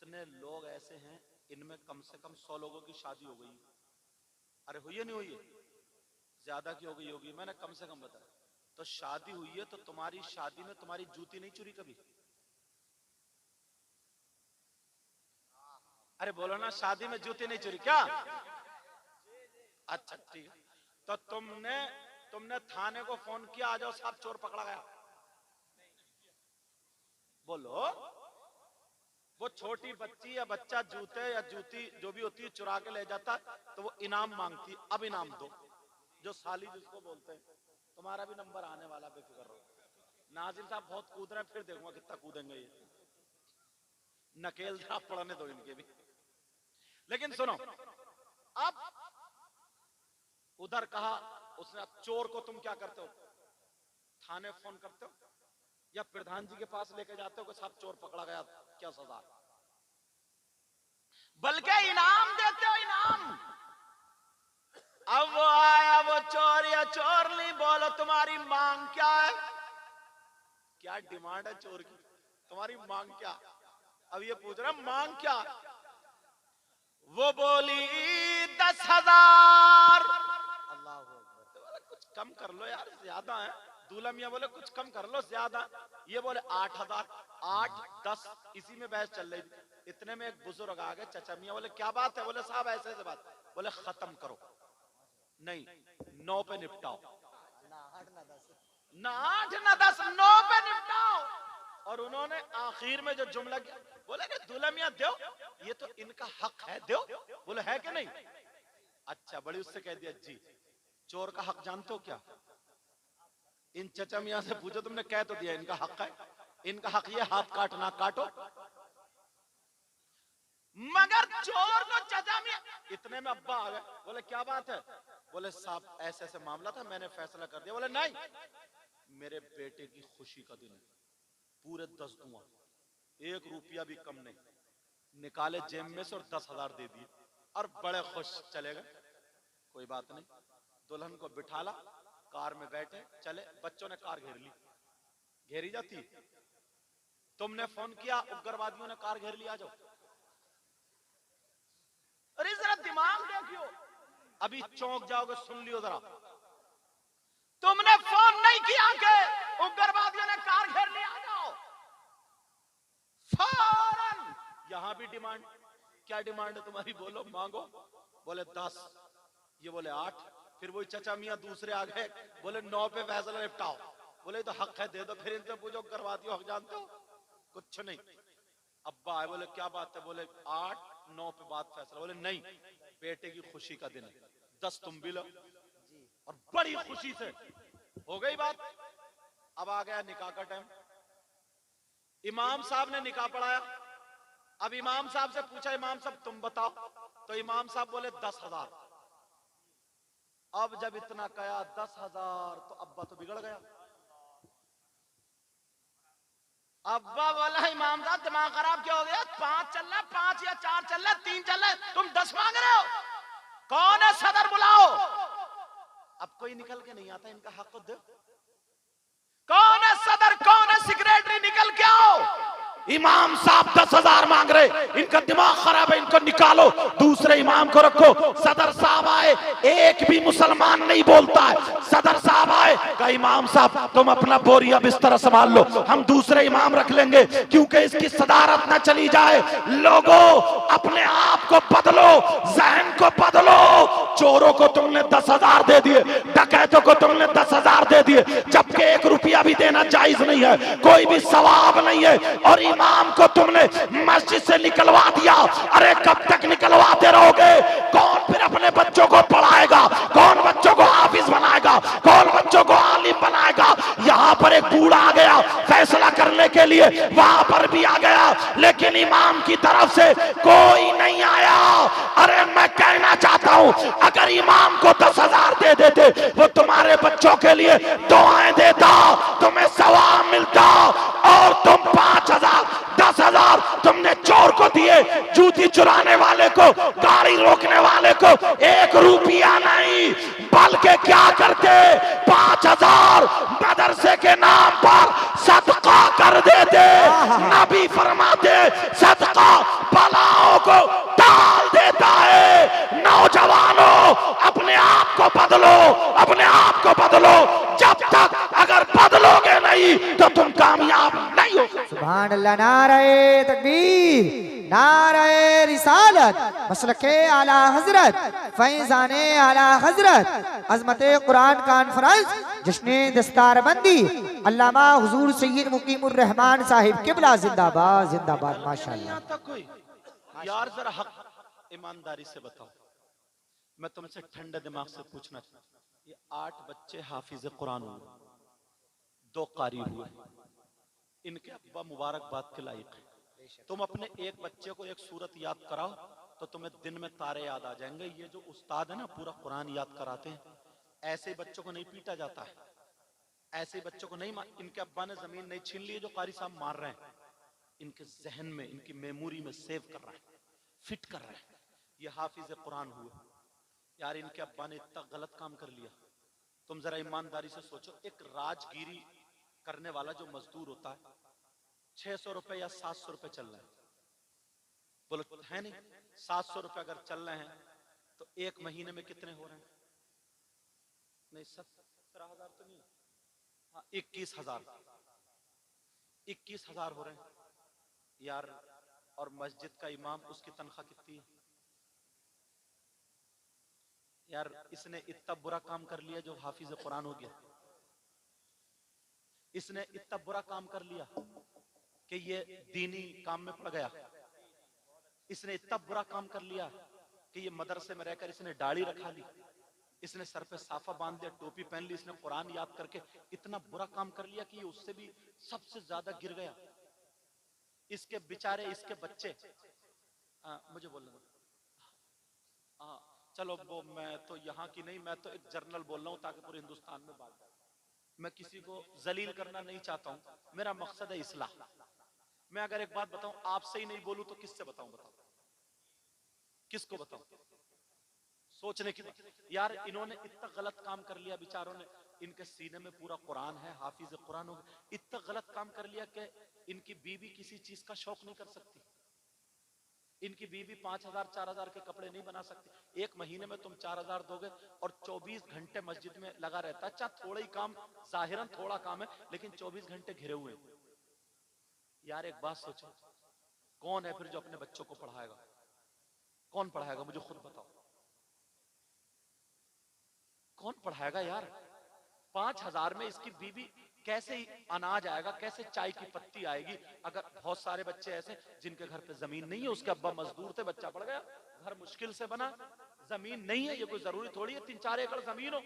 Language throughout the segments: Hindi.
कितने लोग ऐसे हैं इनमें कम से कम 100 लोगों की शादी हो गई? अरे हुई है नहीं हुई है? ज्यादा की हो गई होगी, मैंने कम से कम बताया। तो शादी हुई है तो तुम्हारी शादी में तुम्हारी जूती नहीं चुरी कभी? अरे बोलो ना, शादी में जूती नहीं चुरी क्या? अच्छा ठीक है। तो तुमने थाने को फोन किया, आ जाओ साहब चोर पकड़ा गया? बोलो। वो छोटी बच्ची या बच्चा जूते या जूती जो भी होती है चुरा के ले जाता तो वो इनाम मांगती, अब इनाम दो, जो साली जिसको बोलते हैं। तुम्हारा भी नंबर आने वाला, बेफिक्र रहो। नाजिम साहब बहुत कूद रहे हैं, फिर देखूंगा कितना कूदेंगे ये। नकेल साहब पढ़ने दो इनके भी। लेकिन सुनो, अब उधर कहा उसने, चोर को तुम क्या करते हो? थाने फोन करते हो या प्रधान जी के पास लेके जाते हो कि साहब चोर पकड़ा गया, क्या सजा? बल्कि इनाम देते हो, इनाम। अब वो आया वो चोर या चोरनी, बोलो तुम्हारी मांग क्या है? क्या डिमांड है चोर की? तुम्हारी मांग क्या? अब ये पूछ रहा मांग क्या? वो बोली 10,000। अल्लाह अकबर। कुछ कम कर लो यार, ज्यादा है। दूल्हा मियां बोले कुछ कम कर लो, ज्यादा। ये बोले 8,000। 8, 10 इसी में बहस चल रही थी। इतने में एक बुजुर्ग आ गए, चचा मियां बोले क्या बात है? बोले साहब ऐसे ऐसे बात। बोले खत्म करो, नहीं 9 पे निपटाओ। ना 8 ना 10, 9 पे निपटाओ। और उन्होंने आखिर में जो जुमला किया, बोले कि दूल्हा मियां दो, ये तो इनका हक है, दो। बोले है कि नहीं? अच्छा, बड़ी उससे कह दिया जी। चोर का हक जानते हो क्या? इन चचा मियां से पूछो, तुमने कह तो दिया इनका हक है। इनका हक ये हाथ काट ना काटो। मगर चोर को चचा मियां, इतने में अब्बा आ गए। बोले क्या बात है? बोले साहब ऐसे ऐसे मामला था, मैंने फैसला कर दिया। बोले नहीं, मेरे बेटे की खुशी का दिन है, पूरे 10 दूंगा, 1 रुपया भी कम नहीं। निकाले जेब में से और 10,000 दे दिए और बड़े खुश चले गए। कोई बात नहीं, दुल्हन को बिठाला, कार में बैठे चले। बच्चों ने कार घेर ली, घेरी जाती। तुमने फोन किया, उग्रवादियों ने कार घेर लिया, जाओ। अरे जरा दिमाग देखियो, अभी चौंक जाओगे, सुन लियो जरा। तुमने फोन नहीं किया कि उग्रवादियों ने कार घेर लिया, जाओ। फौरन यहां भी डिमांड। क्या डिमांड है तुम्हारी? बोलो, मांगो। बोले 10, ये बोले 8। फिर वही चचा मियां दूसरे आ गए, बोले 9 पे फैसला निपटाओ। बोले तो हक है, दे दो। फिर इनसे पूछो उग्रवादियों हक जानते हो? कुछ नहीं। अब्बा आए, बोले क्या बात है? बोले 8, 9 पे बात फैसला। बोले नहीं, बेटे की खुशी का दिन है, 10 तुम भी लो। और बड़ी खुशी से हो गई बात। अब आ गया निकाह का टाइम। इमाम साहब ने निकाह पढ़ाया। अब इमाम साहब से पूछा, इमाम साहब तुम बताओ। तो इमाम साहब बोले 10,000। अब जब इतना कहा 10,000, तो अब्बा तो बिगड़ गया। अब्बा बोला इमाम साहब दिमाग खराब क्या हो गया? 5 चल रहा, 5 या 4 चल रहा, 3 चल रहा, तुम 10 मांग रहे हो? कौन है सदर? बुलाओ। अब कोई निकल के नहीं आता, इनका हक दो। कौन है सदर, कौन है सेक्रेटरी? निकल के आओ। इमाम साहब 10,000 मांग रहे, इनका दिमाग खराब है, इनको निकालो, दूसरे इमाम को रखो। सदर साहब आए, एक भी मुसलमान नहीं बोलता है। सदर साहब आए, कहा इमाम साहब तुम अपना बोरिया बिस्तर संभाल लो, हम दूसरे इमाम रख लेंगे, क्योंकि इसकी सदारत ना चली जाए। लोगों, अपने आप को बदलो, जहन को बदलो। चोरों को तुमने 10,000 दे दिए, डकैतों को तुमने 10,000 दे दिए, जबकि 1 रुपया भी देना जायज नहीं है, कोई भी सवाब नहीं है। और इमाम को तुमने मस्जिद से निकलवा दिया। अरे कब तक निकलवाते रहोगे? कौन फिर अपने बच्चों को पढ़ाएगा? कौन बच्चों को हाफिज बनाएगा? कौन बच्चों को आलिम बनाएगा? यहाँ पर एक बूढ़ा आ गया फैसला करने के लिए, वहां पर भी आ गया, लेकिन इमाम की तरफ से कोई नहीं आया। अरे मैं कहना चाहता हूं, अगर इमाम को 10,000 दे देते, वो तुम्हारे बच्चों के लिए दुआएं देता, तुम्हें सवाब मिलता। और तुम 5,000, 10,000 तुमने चोर को दिए, जूती चुराने वाले को, गाड़ी रोकने वाले को 1 रुपया नहीं, बल्कि क्या करते 5000 मदरसे के नाम पर सदका कर देते। नबी फरमाते सदका बलाओं को टाल देता है। नौजवानों, अपने आप को बदलो, अपने आप को बदलो। जब तक अगर बदलोगे नहीं तो तुम कामयाब नहीं हो सकते। सुभान अल्लाह, नारे तकबीर, नारे रिसालत, मसलके आला हजरत, फैजाने आला हजरत, अजमते कुरान कॉन्फ्रेंस, जश्ने दस्तारबंदी, अल्लामा हुजूर सैयद मुकीमुर रहमान साहिब किबला जिंदाबाद जिंदाबाद। माशाअल्लाह। यहाँ तक कोई यार जरा हक ईमानदारी से बताओ, मैं तुमसे ठंडे दिमाग से पूछना चाहता हूँ, ये 8 बच्चे हाफिज कुरान हुए, 2 कारी हुए, इनके अब्बा मुबारकबाद के लायक है। तुम अपने एक बच्चे को एक सूरत याद कराओ तो तुम्हें दिन में तारे याद आ जाएंगे। ये जो उस्ताद है ना पूरा कुरान याद कराते हैं, ऐसे बच्चों को नहीं पीटा जाता है, ऐसे बच्चों को नहीं, इनके अब्बा ने जमीन नहीं छीन ली जो कारी साहब मार रहे हैं, इनके जहन में, इनकी मेमोरी में सेव कर रहा है, फिट कर रहा है। ये हाफिज कुरान हुए यार, इनके अब्बा ने इतना गलत काम कर लिया। तुम जरा ईमानदारी से सोचो, एक राजगिरी करने वाला जो मजदूर होता है 600 रुपए या 700 रुपए चल रहे हैं, बोलो है नहीं, 700 रुपए अगर चल रहे हैं तो एक महीने में कितने हो रहे हैं? नहीं 17,000 तो नहीं, हाँ 21,000, 21,000 हो रहे हैं यार। और मस्जिद का इमाम, उसकी तनख्वाह कितनी है यार? इसने इतना बुरा काम कर लिया जो हाफिज कुरान हो गया, इसने इतना बुरा काम कर लिया कि ये दीनी काम में पड़ गया, इसने इतना बुरा काम कर लिया कि ये मदरसे में रहकर इसने दाढ़ी रखा ली, इसने सर पे साफा बांध दिया, टोपी पहन ली, इसने कुरान याद करके इतना बुरा काम कर लिया कि ये उससे भी सबसे ज्यादा गिर गया। इसके बेचारे, इसके बच्चे, मुझे बोलना चलो वो, मैं तो यहाँ की नहीं, मैं तो एक जर्नल बोल रहा हूँ ताकि पूरे हिंदुस्तान में बात, मैं किसी को जलील करना नहीं चाहता हूँ, मेरा मकसद है इस्लाह। मैं अगर एक बात बताऊं, आपसे ही नहीं बोलूं तो किससे बताऊं? बताओ किसको बताऊं? सोचने की बात यार, इन्होंने इतना गलत काम कर लिया बेचारों ने, इनके सीने में पूरा कुरान है, हाफिज कुरान हो, इतना गलत काम कर लिया कि इनकी बीवी किसी चीज का शौक नहीं कर सकती, इनकी बीवी 5,000 4,000 के कपड़े नहीं बना सकती। एक महीने में तुम 4,000 दोगे और 24 घंटे मस्जिद में लगा रहता है, चाहे थोड़ा ही काम, जाहिरन थोड़ा काम है, लेकिन 24 घंटे घिरे हुए यार। एक बात सोचो, कौन है फिर जो अपने बच्चों को पढ़ाएगा? कौन पढ़ाएगा? मुझे खुद बताओ, कौन पढ़ाएगा यार? 5,000 में इसकी बीवी कैसे अनाज आएगा, कैसे चाय की पत्ती आएगी? अगर बहुत सारे बच्चे ऐसे जिनके घर पे जमीन नहीं है, उसके अब्बा मजदूर थे, बच्चा पड़ गया, घर मुश्किल से बना, जमीन नहीं है, ये कोई जरूरी थोड़ी है 3-4 एकड़ जमीन हो,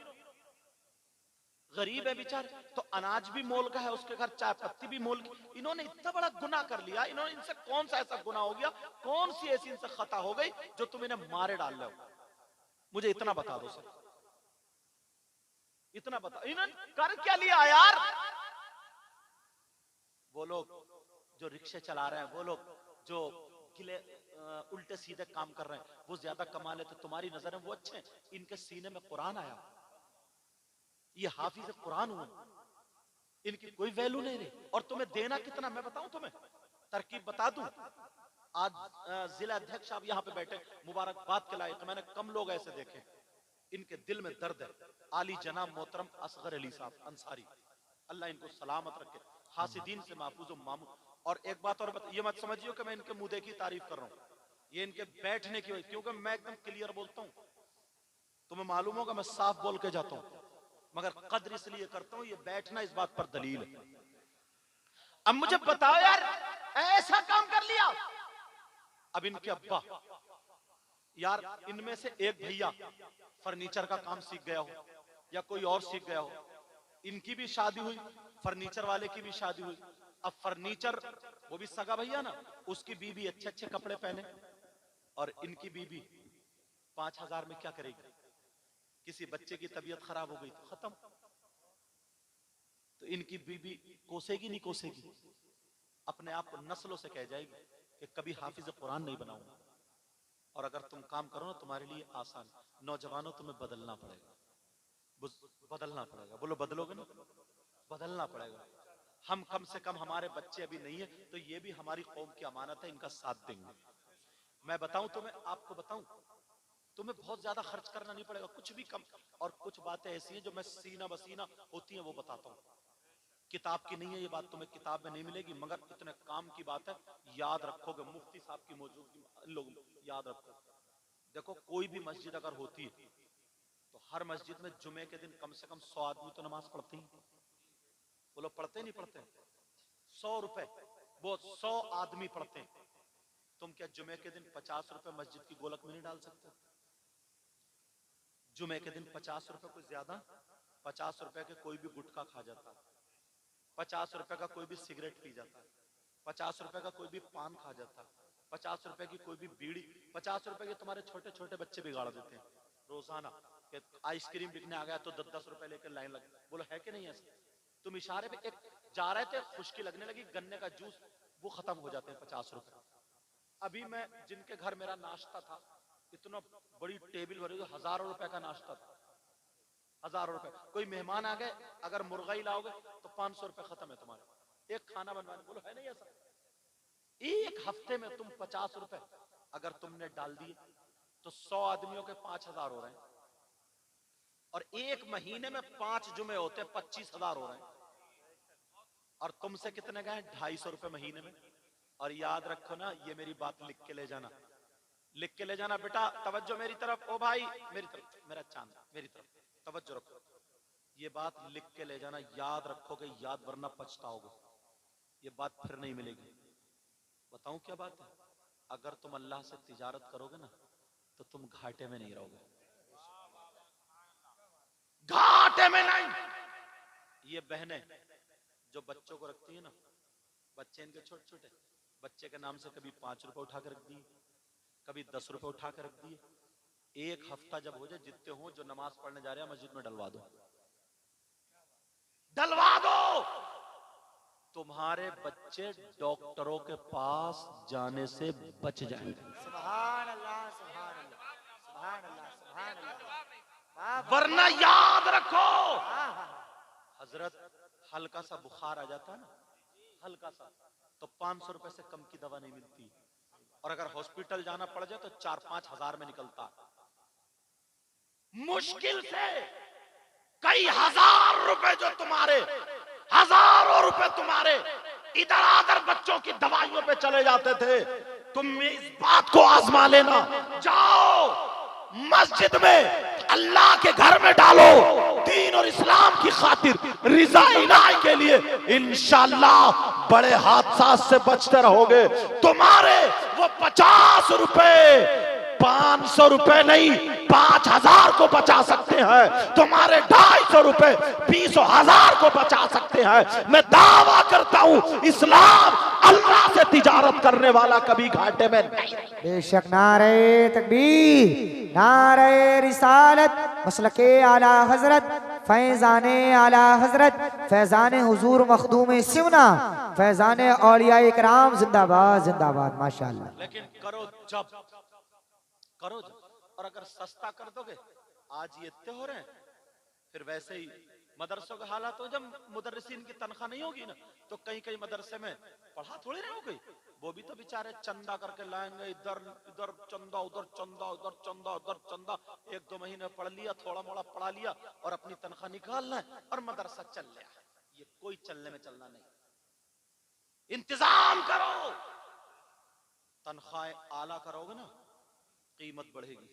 गरीब है बेचारे, तो अनाज भी मोल का है उसके घर, चाय पत्ती भी मोल की। इन्होंने इतना बड़ा गुनाह कर लिया, इन्होंने, इनसे कौन सा ऐसा गुनाह हो गया, कौन सी ऐसी इनसे खता हो गई जो तुम इन्हें मारे डाल रहे हो? मुझे इतना बता दो सर, इतना बता, इन्होंने कर क्या लिया यार? वो लोग जो रिक्शे चला रहे हैं, वो लोग जो किले उल्टे सीधे काम कर रहे हैं, वो ज्यादा कमा लेते, तुम्हारी नजर में वो अच्छे हैं, इनके सीने में कुरान आया, ये हाफिज कुरान हुए, इनकी कोई वैल्यू नहीं रही। और तुम्हें देना कितना, मैं बताऊं तुम्हें, तरकीब बता दूं। आज जिला अध्यक्ष साहब यहाँ पे बैठे, मुबारकबाद के लायक, मैंने कम लोग ऐसे देखे, इनके दिल में दर्द है। आली जनाब मोहतरम असगर अली साहब अंसारी, अल्लाह इनको सलामत रखे, हासिदीन से महफूज मामून। और एक बात और ये मत समझियो कि मैं इनके मुद्दे की तारीफ कर रहा हूँ, ये इनके बैठने की वजह, क्योंकि मैं एकदम क्लियर बोलता हूँ, तुम्हें मालूम होगा मैं साफ बोल के जाता हूँ, मगर कद्र इसलिए करता हूँ, ये बैठना इस बात पर दलील है। अब मुझे बताओ यार, ऐसा काम कर लिया। अब इनके अब्बा, यार इनमें से एक भैया फर्नीचर का काम सीख गया हो या कोई और सीख गया हो, इनकी भी शादी हुई, फर्नीचर वाले की भी शादी हुई। अब फर्नीचर, वो भी सगा भैया ना, उसकी बीवी अच्छे अच्छे कपड़े पहने, और इनकी बीवी 5,000 में क्या करेगी? किसी बच्चे की तबीयत खराब हो गई तो खत्म, तो इनकी बीवी कोसेगी नहीं कोसेगी? अपने आप को नस्लों से कह जाएगी कि कभी हाफिज कुरान नहीं बनाऊंगा, और अगर तुम काम करो ना तुम्हारे लिए आसान। नौजवानों तुम्हें बदलना पड़ेगा, बदलना पड़ेगा। बोलो बदलोगे ना? बदलना पड़ेगा। हम कम से कम, हमारे बच्चे अभी नहीं है तो ये भी हमारी कौम की अमानत है, इनका साथ देंगे। मैं बताऊं तुम्हें, आपको बताऊं, तुम्हें बहुत ज्यादा खर्च करना नहीं पड़ेगा, कुछ भी कम। और कुछ बातें ऐसी हैं जो मैं सीना बसीना होती हैं वो बताता हूं। किताब की नहीं है ये बात, तुम्हें किताब में नहीं मिलेगी, मगर इतने काम की बात है, याद रखोगे। मुफ्ती साहब की मौजूदगी लोग याद रखो। देखो, कोई भी मस्जिद अगर होती है तो हर मस्जिद में जुमे के दिन कम से कम 100 आदमी तो नमाज पढ़ते ही। बोलो पढ़ते नहीं पढ़ते? 100 रुपए वो 100 आदमी पढ़ते हैं। तुम क्या जुमे के दिन 50 रुपए मस्जिद की गोलक में नहीं डाल सकते? जुमे के दिन 50 रुपए कोई ज्यादा? 50 रुपए के कोई भी गुटखा खा जाता है, 50 रुपए का कोई भी सिगरेट पी जाता है, 50 रुपए का कोई भी पान खा जाता है, 50 रुपए की कोई भी बीड़ी, 50 रुपए के तुम्हारे छोटे छोटे बच्चे बिगाड़ देते हैं रोजाना। कि आइसक्रीम बिकने आ गया तो 10-10 रुपए लेकर लाइन लग। बोलो है कि नहीं ऐसा? तुम इशारे पे एक जा रहे थे, खुशकी लगने लगी, गन्ने का जूस, वो खत्म हो जाते हैं 50 रुपए। अभी मैं जिनके घर मेरा नाश्ता था, इतना बड़ी टेबल भरी, हजारों रुपए का नाश्ता था, हजारों रुपए। कोई मेहमान आ गए, अगर मुर्गा ही लाओगे तो 500 रुपए खत्म है तुम्हारे एक खाना बनवाने। बोलो है नहीं ऐसा? एक हफ्ते में तुम 50 रुपए अगर तुमने डाल दिए तो 100 आदमियों के 5,000 हो रहे हैं, और एक महीने में 5 जुमे होते हैं, 25,000 हो रहे हैं। और तुमसे कितने गए? 250 रुपए महीने में। और याद रखो ना, ये मेरी बात लिख के ले जाना, लिख के ले जाना बेटा, तवज्जो मेरी तरफ, ओ भाई मेरी तरफ, मेरा चांद मेरी तरफ, तवज्जो रखो। ये बात लिख के ले जाना, याद रखोगे याद, वरना पछताओगे। ये बात फिर नहीं मिलेगी। बताऊं क्या बात है? अगर तुम अल्लाह से तिजारत करोगे ना तो तुम घाटे में नहीं रहोगे, घाटे में नहीं। ये बहनें जो बच्चों को रखती है ना, बच्चे इनके छोटे छोटे, बच्चे के नाम से कभी 5 रुपए उठा कर रख दिए, कभी 10 रुपए उठा कर रख दिए। एक हफ्ता जब हो जाए, जितने हो जो नमाज पढ़ने जा रहे हैं मस्जिद में डलवा दो, डलवा दो। तुम्हारे बच्चे डॉक्टरों के पास जाने से बच जाएंगे। सुभान अल्लाह, सुभान अल्लाह, सुभान अल्लाह, सुभान अल्लाह। वरना याद रखो, हजरत हल्का सा बुखार आ जाता है ना, हल्का सा, तो 500 रुपए से कम की दवा नहीं मिलती। और अगर हॉस्पिटल जाना पड़ जाए तो 4-5 हजार में निकलता। मुश्किल से कई हजार रुपए जो तुम्हारे, हजारों रुपए तुम्हारे इधर आधर बच्चों की दवाइयों पे चले जाते थे। तुम इस बात को आजमा लेना, जाओ मस्जिद में, अल्लाह के घर में डालो, दीन और इस्लाम की खातिर, रिजा इलाही के लिए, इंशाअल्लाह बड़े हादसा से बचते रहोगे। तुम्हारे वो 50 रुपए 500 रुपए नहीं 5,000 को बचा सकते हैं, तुम्हारे 250 रुपए 20,000 को बचा सकते हैं। मैं दावा करता हूं, इस्लाम अल्लाह से तिजारत करने वाला कभी घाटे में नहीं। बेशक। नारे तकबीर, नारे रिसालत, मसलके आला हजरत, फैजाने आला हजरत, फैजाने हुजूर मखदूम सिमना, फैजाने औलिया इकराम, जिंदाबाद जिंदाबाद, माशाअल्लाह। लेकिन करो जब, करो जब। और अगर सस्ता कर दोगे, आज ये इतने हो रहे हैं, फिर वैसे ही मदरसों का हालात हो, जब मुदर्रिसीन की तनख्वाह नहीं होगी ना, तो कहीं कहीं मदरसे में पढ़ा थोड़ी नहीं होगी। वो भी तो बेचारे चंदा करके लाएंगे, इधर इधर चंदा, उधर चंदा, उधर चंदा, उधर चंदा। 1-2 महीने पढ़ लिया, थोड़ा मोड़ा पढ़ा लिया और अपनी तनख्वाह निकालना है और मदरसा चल लिया। ये कोई चलने में चलना नहीं। इंतजाम करो, तनख्वाहें आला करोगे ना, कीमत बढ़ेगी।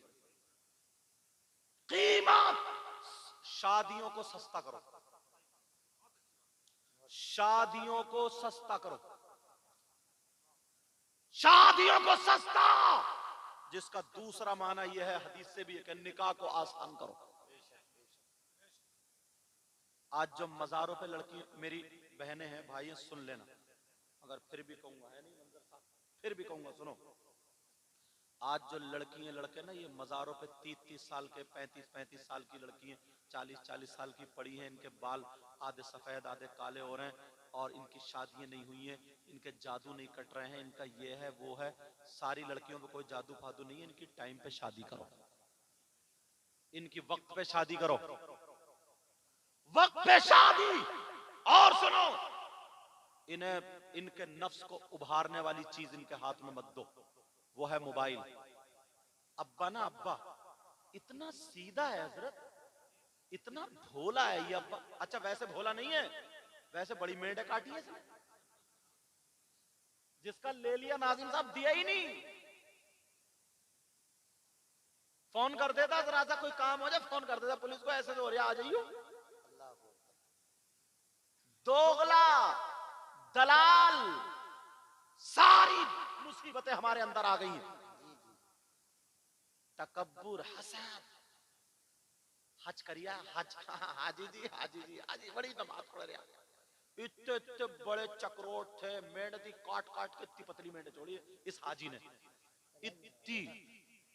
कीमत, शादियों को सस्ता करो, शादियों को सस्ता करो, शादियों को सस्ता, जिसका दूसरा माना यह है, हदीस से भी है कि निकाह को आसान करो। आज जो मजारों पे लड़की, मेरी बहनें हैं, भाई हैं, सुन लेना, अगर फिर भी कहूंगा, है नहीं मंजर साहब, फिर भी कहूंगा, सुनो। आज जो लड़की हैं लड़के ना, ये मजारों पे 30-30 साल के, 35-35 साल की लड़की हैं, 40-40 साल की पड़ी हैं, इनके बाल आधे सफेद आधे काले हो रहे हैं, और इनकी शादियां नहीं हुई हैं, इनके जादू नहीं कट रहे हैं, इनका ये है वो है। सारी लड़कियों पे कोई जादू फादू नहीं है, इनकी टाइम पे शादी करो, इनकी वक्त पे शादी करो, वक्त पे शादी। और सुनो, इन्हें इनके नफ्स को उभारने वाली चीज इनके हाथ में मत दो, वो है मोबाइल। अब्बा ना अब्बा इतना सीधा है हजरत, इतना भोला है ये अब्बा। अच्छा वैसे भोला नहीं है, वैसे बड़ी मेंढे काटी है इसने, जिसका ले लिया नाजिम साहब दिया ही नहीं। फोन कर देता जरा सा कोई काम हो जाए, फोन कर देता पुलिस को, ऐसे हो रहा आ जाइयो। दोगला दलाल, सारी मुसीबतें हमारे अंदर आ गई हैं। तकब्बुर, हसद। हज करिया, हज हाजी जी, हाजी जी, हाजी बड़ी नमाज पढ़ रहा, इतने इतने बड़े चक्रोट थे, मेंढी काट काट के इतनी पतली मेंढे छोड़ी इस हाजी ने, इतनी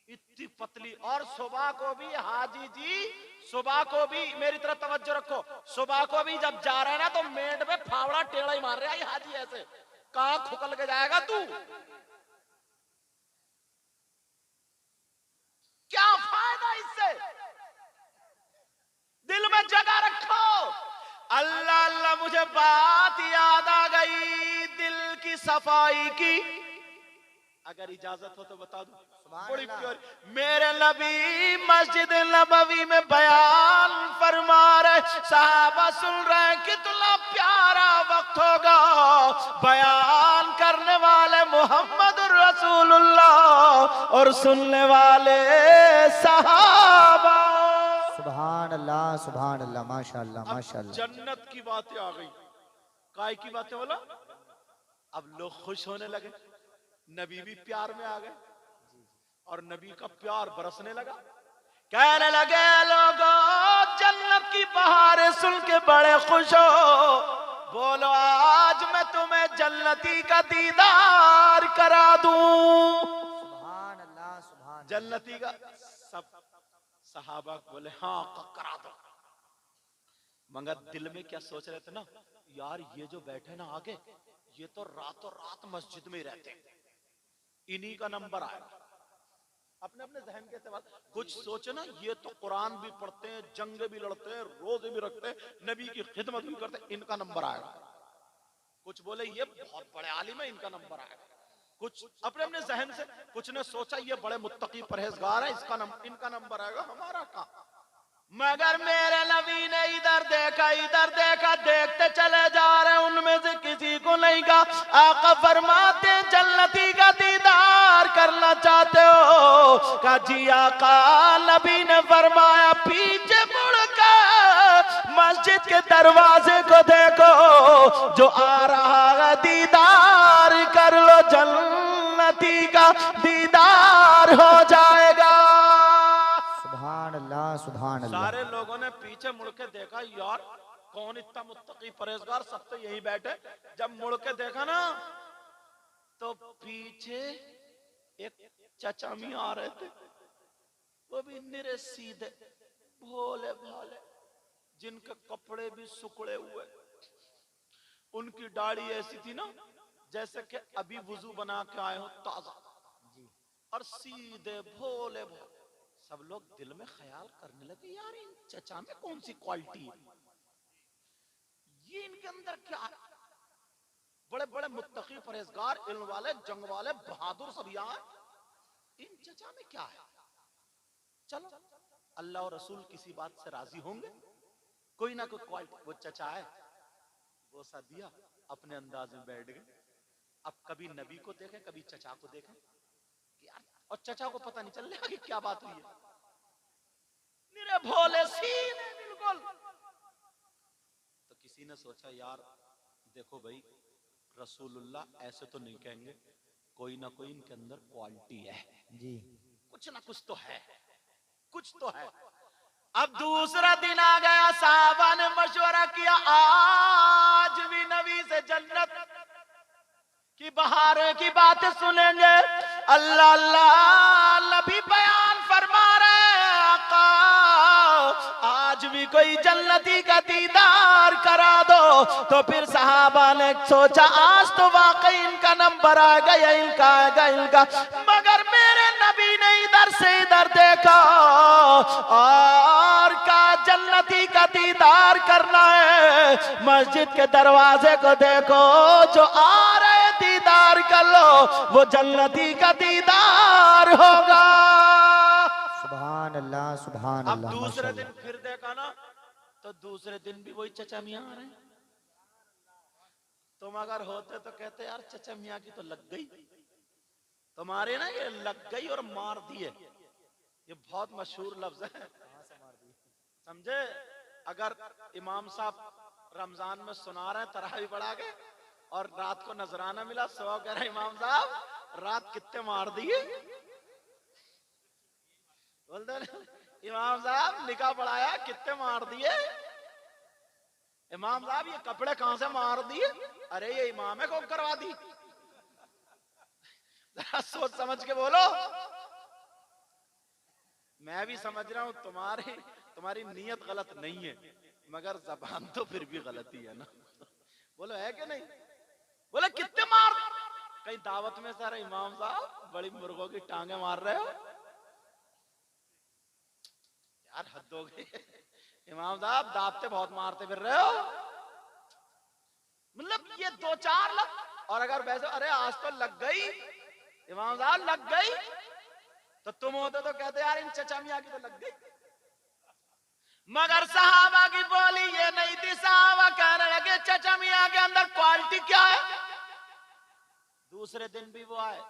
इतनी पतली। और सुबह को भी हाजी जी, सुबह को भी मेरी तरफ तवज्जो रखो, सुबह को भी जब जा रहे हैं ना तो मेंढ में फावड़ा टेढ़ा ही मार रहा है हाजी, ऐसे कहां खुकल के जाएगा तू। क्या फायदा इससे, दिल में जगह रखो। अल्लाह अल्लाह, मुझे बात याद आ गई दिल की सफाई की, अगर इजाजत हो तो बता दूं। बड़ी प्यारी, मेरे नबी मस्जिद नबवी में बयान फरमा रहे, साहबा सुन रहे, कितना प्यारा वक्त होगा। बयान करने वाले मोहम्मद रसूलुल्लाह और सुनने वाले सहाबा। सुभान अल्लाह, माशाअल्लाह माशाअल्लाह। जन्नत की बातें आ गई, काय की बातें बोला। अब लोग खुश होने लगे, नबी भी प्यार में आ गए और नबी का प्यार बरसने लगा। कहने लगे लोगों, जन्नत की बहारें सुन के बड़े खुश हो, बोलो आज मैं तुम्हें जन्नती का दीदार करा दूं। सुभान अल्लाह, सुभान जन्नती का। सब सहाबा बोले हाँ करा दो, मगर दिल में क्या सोच रहे थे ना, यार ये जो बैठे ना आगे, ये तो रातों रात मस्जिद में ही रहते हैं, इन्हीं का नंबर आएगा। अपने अपने जहन के एतबार कुछ सोचे ना, ये तो कुरान भी पढ़ते हैं, जंग भी लड़ते हैं, रोजे भी रखते हैं, नबी की खिदमत भी करते हैं, इनका नंबर आएगा। कुछ बोले ये बहुत बड़े आलिम है, इनका नंबर आएगा। कुछ अपने अपने जहन से, कुछ ने सोचा ये बड़े मुत्तकी परहेजगार है, इनका नंबर आएगा, हमारा कहाँ। मगर मेरे नबी ने इधर देखा, देखते चले जा रहे, उनमें से किसी को नहीं कहा। आका फरमाते जन्नती का दीदार करना चाहते हो? कहा जी आका। नबी ने फरमाया पीछे मुड़कर मस्जिद के दरवाजे को देखो, जो आ रहा है दीदार कर लो, जन्नती का दीदार हो जाएगा। सुभान अल्लाह। सारे लोगों ने पीछे मुड़ के देखा, यार कौन इतना मुत्तकी परहेजगार, सब तो यही बैठे। जब मुड़ के देखा ना तो पीछे एक चचा मियां आ रहे थे, वो भी निरे सीधे भोले भाले, जिनके कपड़े भी सुकड़े हुए, उनकी दाढ़ी ऐसी थी ना जैसे कि अभी वुजू बना के आए हो ताजा, और सीधे भोले भाले। सब लोग दिल में ख्याल करने लगे, यार इन चचा में कौन सी क्वालिटी है, ये इनके अंदर क्या है। बड़े बड़े मुत्तकी परहेजगार, इल्म वाले, जंग वाले, बहादुर सब यहाँ, इन चचा में क्या है। चलो अल्लाह और रसूल किसी बात से राजी होंगे, कोई ना कोई क्वालिटी। वो चचा है, वो सा दिया, अपने अंदाज में बैठ गए। अब कभी नबी को देखें, कभी चचा को देखें, यार, और चचा को पता नहीं चल रहा कि क्या बात हुई है, निरे भोले सीधे बिल्कुल। तो किसी ने सोचा यार देखो भाई, रसूलुल्लाह ऐसे तो नहीं कहेंगे, कोई ना कोई इनके अंदर क्वालिटी है जी, कुछ ना कुछ तो है, कुछ तो है। अब दूसरा दिन आ गया, साहबा ने मशवरा किया, आज भी नबी से जन्नत की बहारें की बातें सुनेंगे। अल्लाह अल्लाह, नबी बयान फरमा रहे, आका आज भी कोई जन्नती का दीदार करा दो। तो फिर सहाबा ने सोचा आज तो वाकई इनका नंबर आ गया, इनका आ गया इनका। मगर मेरे नबी ने इधर से इधर देखा और कहा जन्नती का दीदार करना है, मस्जिद के दरवाजे को देखो, जो आ रहे दीदार कर लो, वो जन्नती का दीदार होगा। सुभान अल्लाह, सुभान अब अल्लाह। दूसरे दिन फिर देखा ना, तो दूसरे दिन भी वही चचा मियाँ आ रहे हैं। तुम अगर होते तो कहते यार चचा मियाँ की तो लग गई, तुम्हारे ना ये लग गई और मार दिए, ये बहुत मशहूर लफ्ज है, समझे। अगर इमाम साहब रमजान में सुना रहे हैं तरावी पढ़ा के और रात को नजराना मिला, सो कह रहे इमाम साहब रात कितने मार दिए, बोलते इमाम साहब निकाह पढ़ाया कितने मार दिए, इमाम साहब ये कपड़े कहां से मार दिए, अरे ये इमाम है कौन करवा दी, जरा सोच समझ के बोलो। मैं भी समझ रहा हूं तुम्हारी नीयत गलत नहीं है, मगर जबान तो फिर भी गलती है ना। बोलो है कि नहीं, बोले कितने मार, कहीं दावत में सारा इमाम साहब बड़ी मुर्गों की टांगे मार रहे हो, यार हद हो गई, इमाम साहब दावते बहुत मारते फिर रहे हो, मतलब ये दो चार लग। और अगर वैसे अरे आज तो लग गई इमाम साहब लग गई, तो तुम होते तो कहते यार इन चचा मियां की तो लग गई। मगर सहाबा की बोली ये नहीं थी, सहाबा कहने लगे चचा मियां के अंदर क्वालिटी क्या है। दूसरे दिन भी वो आए,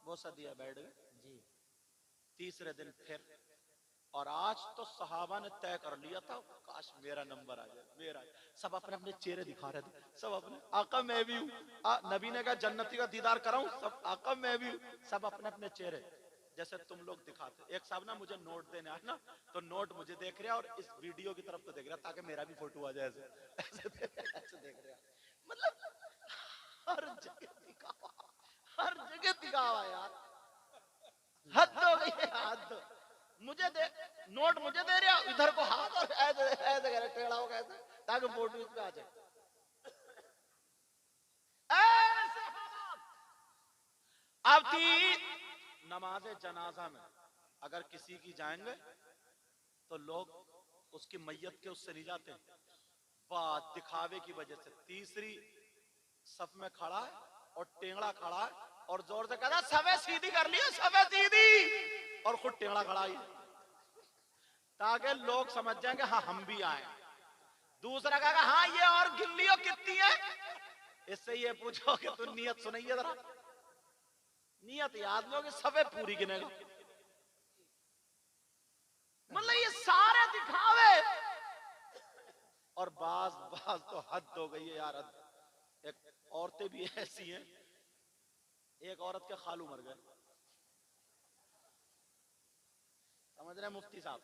वो सदिया बैठ गए जी, तीसरे दिन फिर, और आज तो सहाबा ने तय कर लिया था काश मेरा नंबर आ जाए, मेरा। सब अपने अपने चेहरे दिखा रहे थे, सब अपने, आका मैं भी हूँ, नबी ने कहा जन्नती का दीदार कराऊं, सब आका मैं भी हूँ, सब अपने अपने चेहरे जैसे तुम लोग दिखाते। एक साहब ना मुझे नोट देने आए ना, तो नोट मुझे देख रहा और इस वीडियो की तरफ तो देख रहा ताकि मेरा भी फोटो आ जाए, ऐसे देख रहा। मतलब हर जगह दिखावा, हर जगह दिखावा यार, हद हो गई है, हद। मुझे दे नोट, मुझे दे रहा, इधर को हाथ और ऐसे ऐसे करे टेढ़ा हो कैसे ताकि फोटो इस पे आ जाए। अब थी नमाजे जनाजा में अगर किसी की जाएंगे तो लोग उसकी मैयत के उससे नहीं जाते, बात दिखावे की वजह से तीसरी सफ में खड़ा है और टेंगड़ा खड़ा है और जोर से कहता सबे सीधी कर लियो, सबे सीधी, और खुद टेंगड़ा खड़ा है ताकि लोग समझ जाएंगे हाँ हम भी आए। दूसरा कहा हाँ ये और गिन लियो कितनी है, इससे ये पूछो कि तू नियत सुनाइए जरा, नियत याद लो कि सबे पूरी गिनेगा। मतलब ये सारे दिखावे, और बाज तो हद हो गई है यार। एक औरतें भी ऐसी हैं, एक औरत के खालू मर गए, समझ रहे मुफ्ती साहब।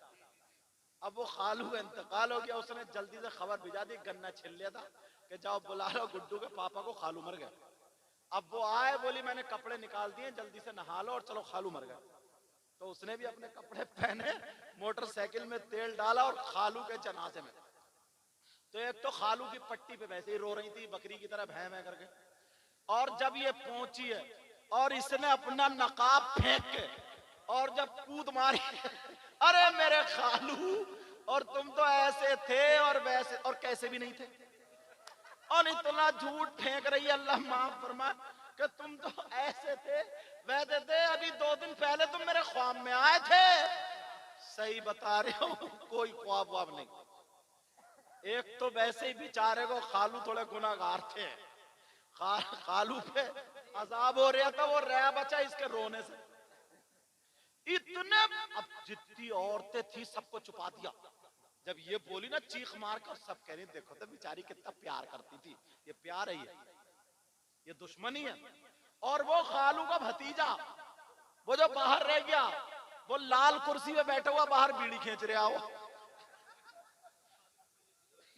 अब वो खालू का इंतकाल हो गया, उसने जल्दी से खबर भिजा दी, गन्ना छिल लिया था कि जाओ बुला लो गुड्डू के पापा को, खालू मर गए। अब वो आए, बोली मैंने कपड़े निकाल दिए, जल्दी से नहा लो और चलो खालू मर गए। तो उसने भी अपने कपड़े पहने, मोटरसाइकिल में तेल डाला और खालू के जनाजे में। तो एक तो खालू की पट्टी पे वैसे ही रो रही थी बकरी की तरह भैं भैं करके, और जब ये पहुंची है और इसने अपना नकाब फेंक के और जब कूद मारी अरे मेरे खालू, और तुम तो ऐसे थे और वैसे और कैसे भी नहीं थे, और इतना झूठ फेंक रही है, अल्लाह माफ फरमाए, कि तुम तो ऐसे थे वैसे थे, अभी 2 दिन पहले तुम मेरे ख्वाब में आए थे। सही बता रहे हो, कोई ख्वाब वाब नहीं। एक तो वैसे ही बेचारे को खालू थोड़े गुनाहगार थे, खालू पे अजाब हो रहा था, वो रह बचा इसके रोने से। इतने अब जितनी औरतें थी सबको छुपा दिया। जब ये बोली ना चीख मार कर, सब कह रही देखो तो बेचारी कितना प्यार करती थी, ये प्यार है ये दुश्मनी है। और वो खालू का भतीजा वो जो बाहर रह गया, वो लाल कुर्सी पे बैठा हुआ बाहर बीड़ी खींच रहा हो,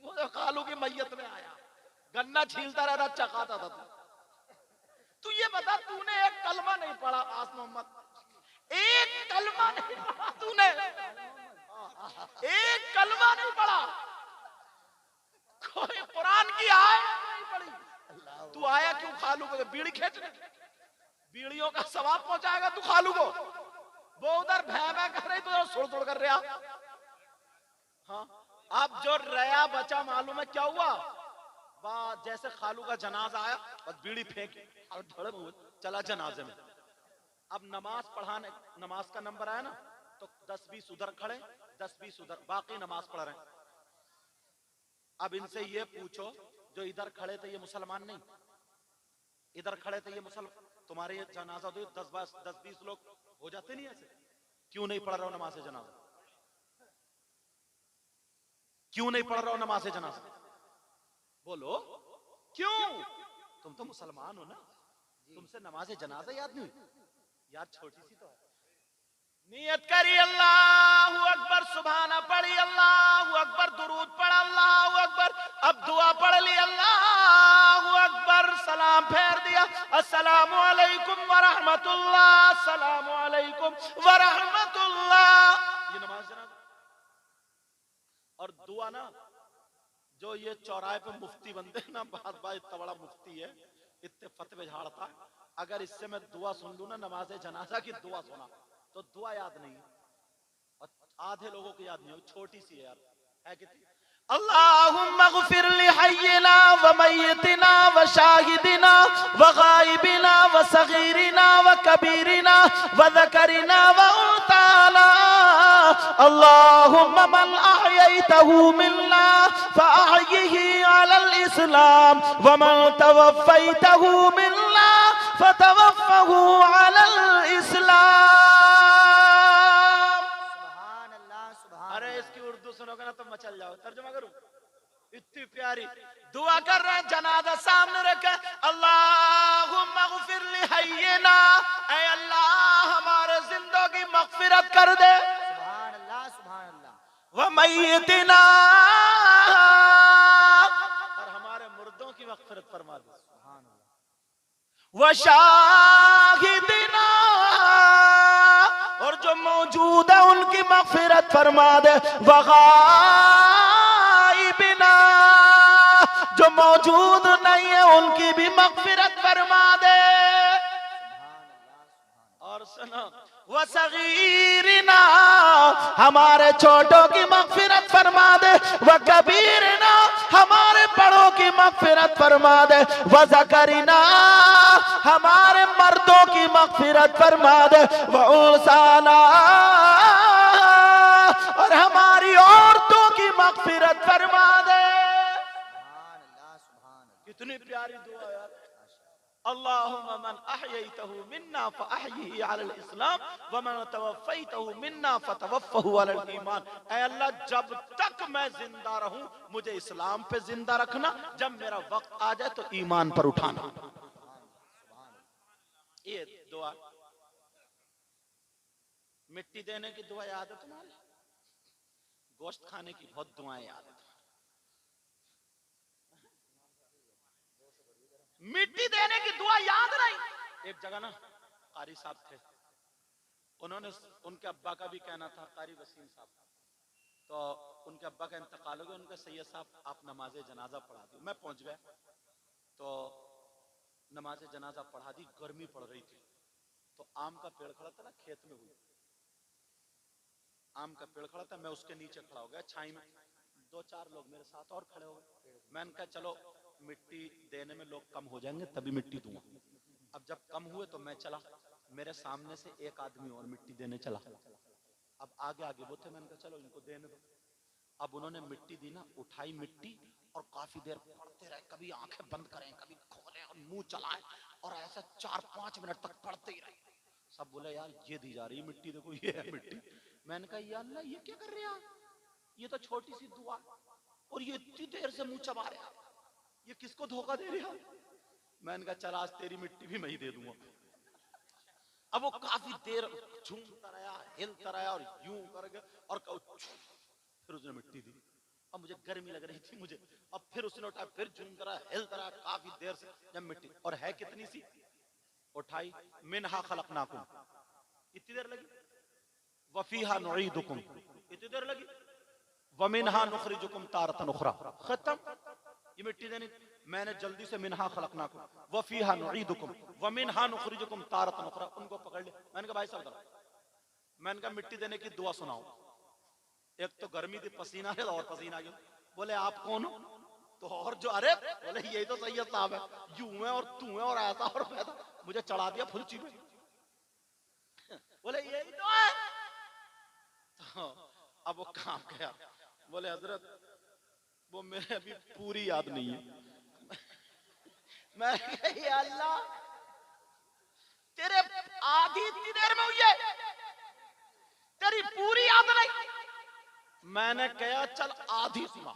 वो जो खालू की मैयत में आया, गन्ना छीलता रहता, चखाता था। तू ये बता, तूने एक कलमा नहीं पढ़ा आस मोहम्मद, एक कलमा नहीं पढ़ा तूने, एक कलमा नहीं पढ़ा, कोई कुरान की खालू को बीड़ी खींचने, बीड़ियों का सवाब पहुंचाएगा तू खालू को। वो उधर भै कर रही, तो सुड़ सुड़ कर रहा। हाँ, अब जो रया बचा मालूम है क्या हुआ, वाह, जैसे खालू का जनाजा आया बस बीड़ी फेंकी और चला जनाजे में। अब नमाज पढ़ाने, नमाज का नंबर आया ना, तो 10-20 उधर खड़े, 10-20 उधर, बाकी नमाज पढ़ रहे हैं। अब इनसे ये पूछो, जो इधर खड़े थे ये मुसलमान नहीं, इधर खड़े थे ये मुसलमान, तुम्हारे ये जनाजा तो 10-20 लोग हो जाते नहीं ऐसे, क्यों नहीं पढ़ रहा हूं नमाज जनाजा? क्यों नहीं पढ़ रहा हूं नमाज जनाजा? बोलो क्यों? तुम तो मुसलमान हो ना, तुमसे नमाज जनाजा याद नहीं? याद छोटी सी तो है। नियत करी अल्लाहु अकबर, सुभाना पढ़ी, अल्लाहु अकबर, दुरूद पढ़ा, अल्लाहु अकबर। अब दुआ पढ़ ली, अल्लाहु अकबर, सलाम फेर दिया, अस्सलामु अलैकुम व रहमतुल्लाह, अस्सलामु अलैकुम व रहमतुल्लाह। ये नमाज जनाजा। और दुआ ना, जो ये चौराहे पे मुफ्ती बनते हैं ना, बात बात इतना बड़ा मुफ्ती है, इतने फतवे झाड़ता, अगर इससे मैं दुआ सुन लूं ना, नमाज जनाजा की दुआ सुना, तो दुआ याद नहीं, और आधे लोगों को याद नहीं हो, छोटी सी है यार, है कितनी? अल्लाहुम्मा ग़फ़िर लि हय्यिना व मय्यितिना व शाहिदिना व गायबिना व सगीरिना व कबीरिना व ज़करिना व उन्साना। अल्लाहुम्मा मन अहयैतहु मिन्ना फ़अहयिही अलल इस्लाम व मन तवफ़्फ़ैतहु मिन्ना फ़तवफ़्फ़हु अलल इस्लाम। अरे इसकी उर्दू सुनोगे ना तो मचल जाओ, तर्जुमा करूं? इतनी प्यारी दुआ कर रहे हैं, जनाजा सामने रखे, अल्लाहुम्मा ग़फ़िर लि हय्यिना, ऐ अल्लाह हमारे जिंदों की मग़फ़िरत कर दे, सुभान अल्लाह, सुभान अल्लाह, व मय्यितिना, और हमारे मुर्दों की मग़फ़िरत फरमा दे, सुभान अल्लाह, व शाहिदिना, और जो मौजूद है उनकी मग़फ़िरत फरमा दे, व गायबिना, जो मौजूद नहीं है उनकी भी मग़फ़िरत फरमा दे। और सुनो, व सगीरिना, हमारे छोटों की मग़फ़िरत फरमा दे, व कबीरना, हमारे बड़ों की मग़फ़िरत फरमा दे, व ज़करिना, हमारे मर्दों की मग़फ़िरत फरमा दे, व उन्साना, और हमारी औरतों की मग़फ़िरत फरमा दे। कितनी प्यारी दुआ यार। अल्लाहुम्मा मन अहयैतहु मिन्ना फ़अहयिही अलल इस्लाम व मन तवफ़्फ़ैतहु मिन्ना फ़तवफ़्फ़हु अलल ईमान। ऐ अल्लाह, जब तक मैं जिंदा रहूं मुझे इस्लाम पे जिंदा रखना, जब मेरा वक्त आ जाए तो ईमान पर उठाना। ये दुआ, मिट्टी देने की दुआ याद है तुम्हारे? गोश्त खाने की बहुत दुआएं याद है। मिट्टी देने की दुआ याद नहीं? एक जगह ना कारी साहब थे, उन्होंने, उनके अब्बा का भी कहना था, कारी वसीम साहब, तो उनके अब्बा का इंतकाल हो गया, उनके सैयद साहब आप नमाज जनाजा पढ़ा दी। मैं पहुंच गया तो नमाज जनाजा पढ़ा दी, गर्मी पड़ रही थी, तो आम का पेड़ खड़ा था ना खेत में, हुई आम का पेड़ खड़ा था, मैं उसके नीचे खड़ा हो गया छाई में, 2-4 लोग मेरे साथ और खड़े हो गए। मैंने कहा चलो मिट्टी देने में लोग कम हो जाएंगे तभी मिट्टी दूंगा। अब जब कम हुए तो मैं चला, मेरे सामने से एक आदमी और मिट्टी देने चला, अब आगे आगे वो थे, मैंने कहा चलो इनको देने दो। अब उन्होंने मिट्टी दी ना, उठाई मिट्टी और काफी देर पढ़ते रहे, कभी आंखें बंद करें, कभी खोलें और मुंह चलाएं, और ऐसा 4-5 मिनट तक पढ़ते ही रहे। सब बोले यार ये दी जा रही है मिट्टी, देखो ये है मिट्टी। मैंने कहा या अल्लाह ये क्या कर रहे हैं, ये तो छोटी सी दुआ और ये इतनी देर से मुंह चबा रहे, ये किसको धोखा दे रहे हैं? मैंने कहा चल आज तेरी मिट्टी भी मैं ही दे दूंगा। अब वो काफी देर झूमता रहा, हिलता रहा और यूं करके, और फिर उसने मिट्टी दी। अब मुझे गर्मी लग रही थी मुझे, अब फिर उसने उठा, फिर झूमता रहा, हिलता रहा काफी देर से, जब मिट्टी, और है कितनी सी, उठाई, मिनहा खलकनाकुम, इतनी देर लगी, वफीहा नुईदुकुम, इतनी देर लगी, वमिनहा नुखरिजुकुम तारतन उखरा, खत्म। ये मिट्टी देने मैंने जल्दी से मिनहा खलकनाकुम व फीहा नुईदुकुम व मिनहा नुखरिजुकुम तारतन उखरा। उनको पकड़ लिया। मैंने कहा भाई साहब इधर। मैंने कहा मिट्टी देने की दुआ सुनाओ। एक तो गर्मी थी, पसीना है और पसीना क्यों। बोले आप कौन हो? तो और जो, अरे बोले यही तो सैयद साहब है, यूं है और तू है और ऐसा और वैसा, मुझे चढ़ा दिया फुलची में। बोले यही तो है। तो अब वो काम गया। बोले हजरत वो मेरे अभी पूरी याद नहीं है। मैं कहा, अल्लाह तेरे आधी इतनी देर में हुई है, तेरी पूरी याद नहीं। मैंने कहा चल आधी सुना।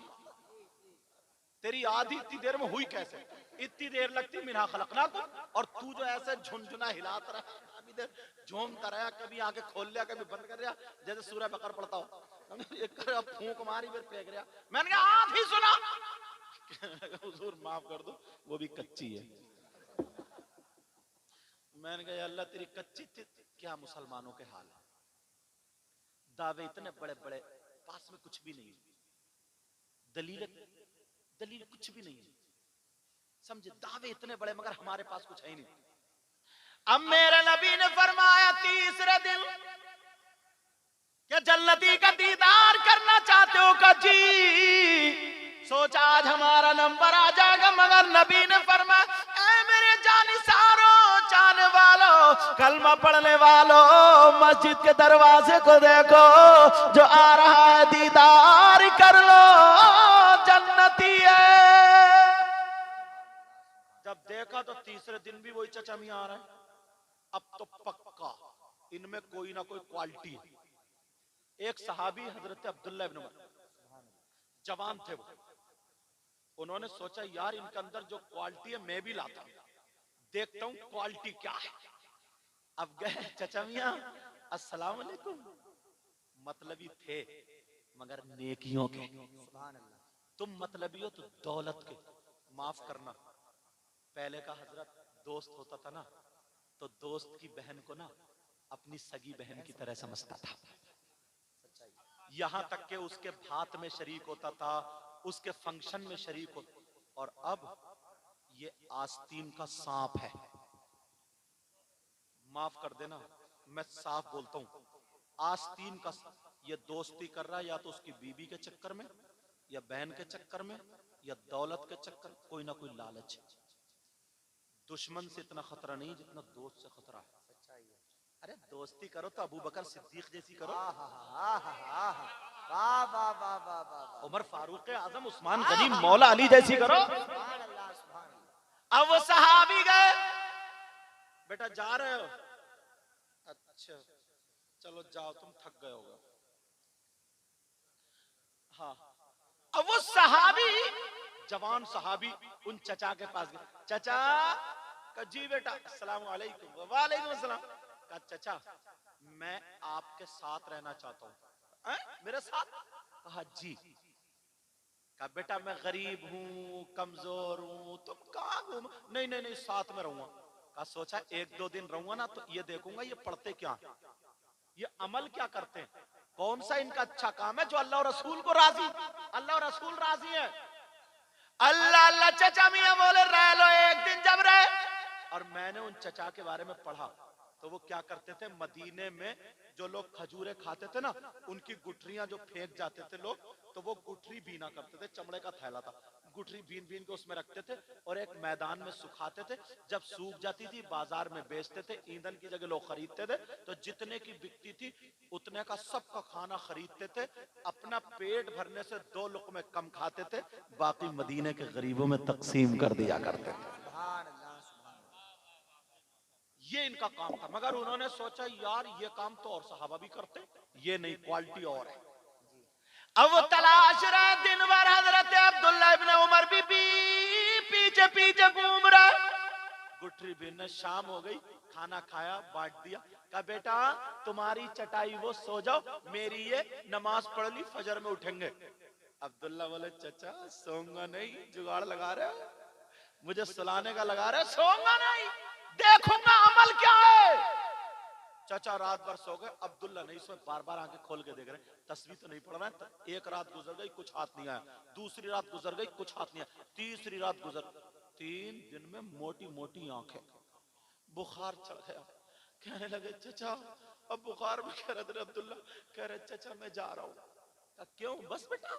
तेरी आधी इतनी देर में हुई कैसे? इतनी देर लगती मिनहा खलकनाकुम, और तू जो ऐसे झुनझुना हिलाता रहा, अभी देर झूमता रहा, कभी आंखें खोल लिया कभी बंद कर दिया, जैसे सूरह बकर पढ़ता हो। एक फूंक मारी फिर फेंक रहा। मैंने कहा आधी सुना। हुजूर माफ कर दो, वो भी कच्ची है। मैंने कहा अल्लाह तेरी कच्ची थी क्या मुसलमानों के हाल है। दावे इतने बड़े बड़े, पास में कुछ भी नहीं, दलील कुछ भी नहीं है, समझे। दावे इतने बड़े मगर हमारे पास कुछ है ही नहीं। अब मेरे नबी ने फरमाया तीसरे दिन कि जन्नती का दीदार करना चाहते हो का जी, सोचा आज हमारा नंबर आ जाएगा। मगर नबी ने फरमाया ऐ मेरे जानिसारों, चाहने वालों, कलमा पढ़ने वालों, मस्जिद के दरवाजे को देखो, जो आ रहा है दीदार कर लो, जन्नती है। जब देखा तो तीसरे दिन भी वही चचा मियां आ रहा है। अब तो पक्का इनमें कोई ना कोई क्वालिटी है। एक सहाबी हजरत अब्दुल्लाह इब्न उमर, जवान थे वो, उन्होंने सोचा यार इनके अंदर जो क्वालिटी है मैं भी लाता हूं, देखता हूं क्वालिटी क्या है। अब गए चचा मियां अस्सलाम वालेकुम। मतलबी थे मगर नेकियों के। तुम मतलबी हो तो दौलत के। माफ करना, पहले का हजरत दोस्त होता था ना, तो दोस्त की बहन को ना अपनी सगी बहन की तरह समझता था। यहां तक के उसके भात में शरीक होता था, उसके फंक्शन में शरीक होता। और अब ये आस्तीन का सांप है। माफ कर देना, मैं साफ बोलता हूं, आस्तीन का ये दोस्ती कर रहा है या तो उसकी बीबी के चक्कर में, या बहन के चक्कर में, या दौलत के चक्कर, कोई ना कोई लालच। दुश्मन से इतना खतरा नहीं जितना दोस्त से खतरा है। अरे दोस्ती करो तो अबू बकर सिद्दीक जैसी करो, उमर फारूक आजम, उस्मान गनी, मौला अली जैसी करो। अब वो सहाबी गए, बेटा जा रहे हो? अच्छा चलो जाओ, तुम थक गए होगा। हाँ। अब वो सहाबी, जवान सहाबी उन चचा के पास गए। चचा का जी बेटा, अस्सलाम वालेकुम। वालेकुम अस्सलाम। का चचा मैं आपके साथ रहना चाहता हूँ। मेरे साथ? कहा जी। का बेटा मैं गरीब हूँ, कमजोर हूँ, तुम कहाँ घूम? नहीं नहीं नहीं, साथ में रहूंगा। का सोचा एक दो दिन रहूंगा ना तो ये देखूंगा ये पढ़ते क्या है, ये अमल क्या करते हैं, कौन सा इनका अच्छा काम है जो अल्लाह और रसूल को राजी, अल्लाह और रसूल राजी है। अल्लाह अल्लाह चचा मियां बोले रह लो एक दिन। जब रहे, और मैंने उन चचा के बारे में पढ़ा तो वो क्या करते थे, मदीने में जो लोग खजूरें खाते थे ना, उनकी गुठरियां जो फेंक जाते थे लोग, तो वो गुठरी बीना करते थे। चमड़े का थैला था, गुठरी बीन बीन के उसमें रखते थे और एक मैदान में सुखाते थे। जब सूख जाती थी बाजार में बेचते थे, ईंधन की जगह लोग खरीदते थे। तो जितने की बिकती थी उतने का सबका खाना खरीदते थे, अपना पेट भरने से 2 लुक़मे कम खाते थे, बाकी मदीने के गरीबों में तकसीम कर दिया करते थे। ये इनका काम था। मगर उन्होंने सोचा यार ये काम तो और सहाबा भी करते, ये नहीं, क्वालिटी और है। अब वो तलाश रहे दिन भर, हजरत अब्दुल्लाह इब्न उमर भी पीछे पीछे घूम रहा। गुठरी बीनने शाम हो गई, खाना खाया, बांट दिया। कहा बेटा तुम्हारी चटाई वो, सो जाओ, मेरी ये नमाज पढ़ ली, फजर में उठेंगे। अब्दुल्ला बोले चचा सोऊंगा नहीं, जुगाड़ लगा रहे, मुझे सुलाने का लगा रहे, सोऊंगा नहीं, देखूंगा अमल क्या है। चाचा रात भर सो गए, अब्दुल्ला नहीं सोए, बार बार आंखें खोल के देख रहे, तस्वीर तो नहीं पढ़ रहे हैं। एक रात गुजर गई, कुछ हाथ नहीं आया, दूसरी रात गुजर गई, कुछ हाथ नहीं आया, तीसरी रात गुजर, 3 दिन में मोटी मोटी आंखें, बुखार चढ़ गया। कहने लगे चाचा अब बुखार में कह रहे अब्दुल्ला, कह रहे चाचा मैं जा रहा हूं। क्यों? बस बेटा।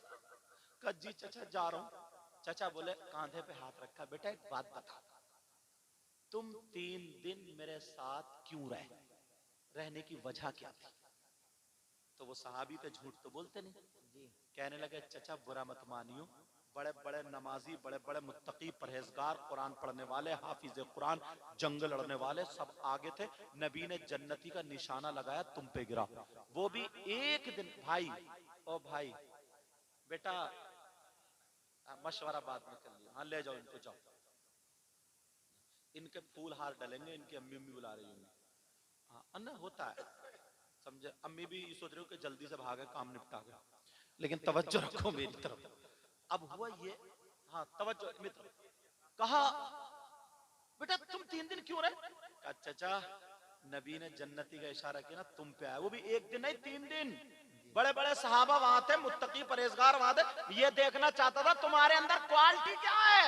कहा जी चाचा जा रहा हूं। चाचा बोले कांधे पे हाथ रखा, बेटा एक बात बता, तुम 3 दिन मेरे साथ क्यों रहे, रहने की वजह क्या थी? तो वो सहाबी थे, झूठ तो बोलते नहीं जी। कहने लगे चाचा बुरा मत मानियो, बड़े बड़े नमाजी, बड़े बड़े मुत्तकी, परहेजगार, कुरान पढ़ने वाले, हाफिज कुरान, जंग लड़ने वाले सब आगे थे। नबी ने जन्नती का निशाना लगाया, तुम पे गिरा। वो भी एक दिन। भाई ओ भाई बेटा मशवरा बाद में कर लिया, हाँ ले जाओ इनको, जाओ इनके फूल हार डालेंगे, इनकी अम्मी अम्मी बुला रही होंगी। हाँ अन्ना होता है, समझे? अम्मी भी सोच रहे हो कि जल्दी से भागे, काम निपटा गया, लेकिन तवज्जो रखो मेरी तरफ। अब हुआ ये, हाँ तवज्जो मित्र। कहा बेटा तुम 3 दिन क्यों रहे? कहा चाचा नबी ने जन्नती का इशारा किया ना, तुम पे आया। वो भी एक दिन नहीं, 3 दिन। बड़े बड़े सहाबा वहां थे, मुत्तकी परहेजगार वहां थे। ये देखना चाहता था तुम्हारे अंदर क्वालिटी क्या है,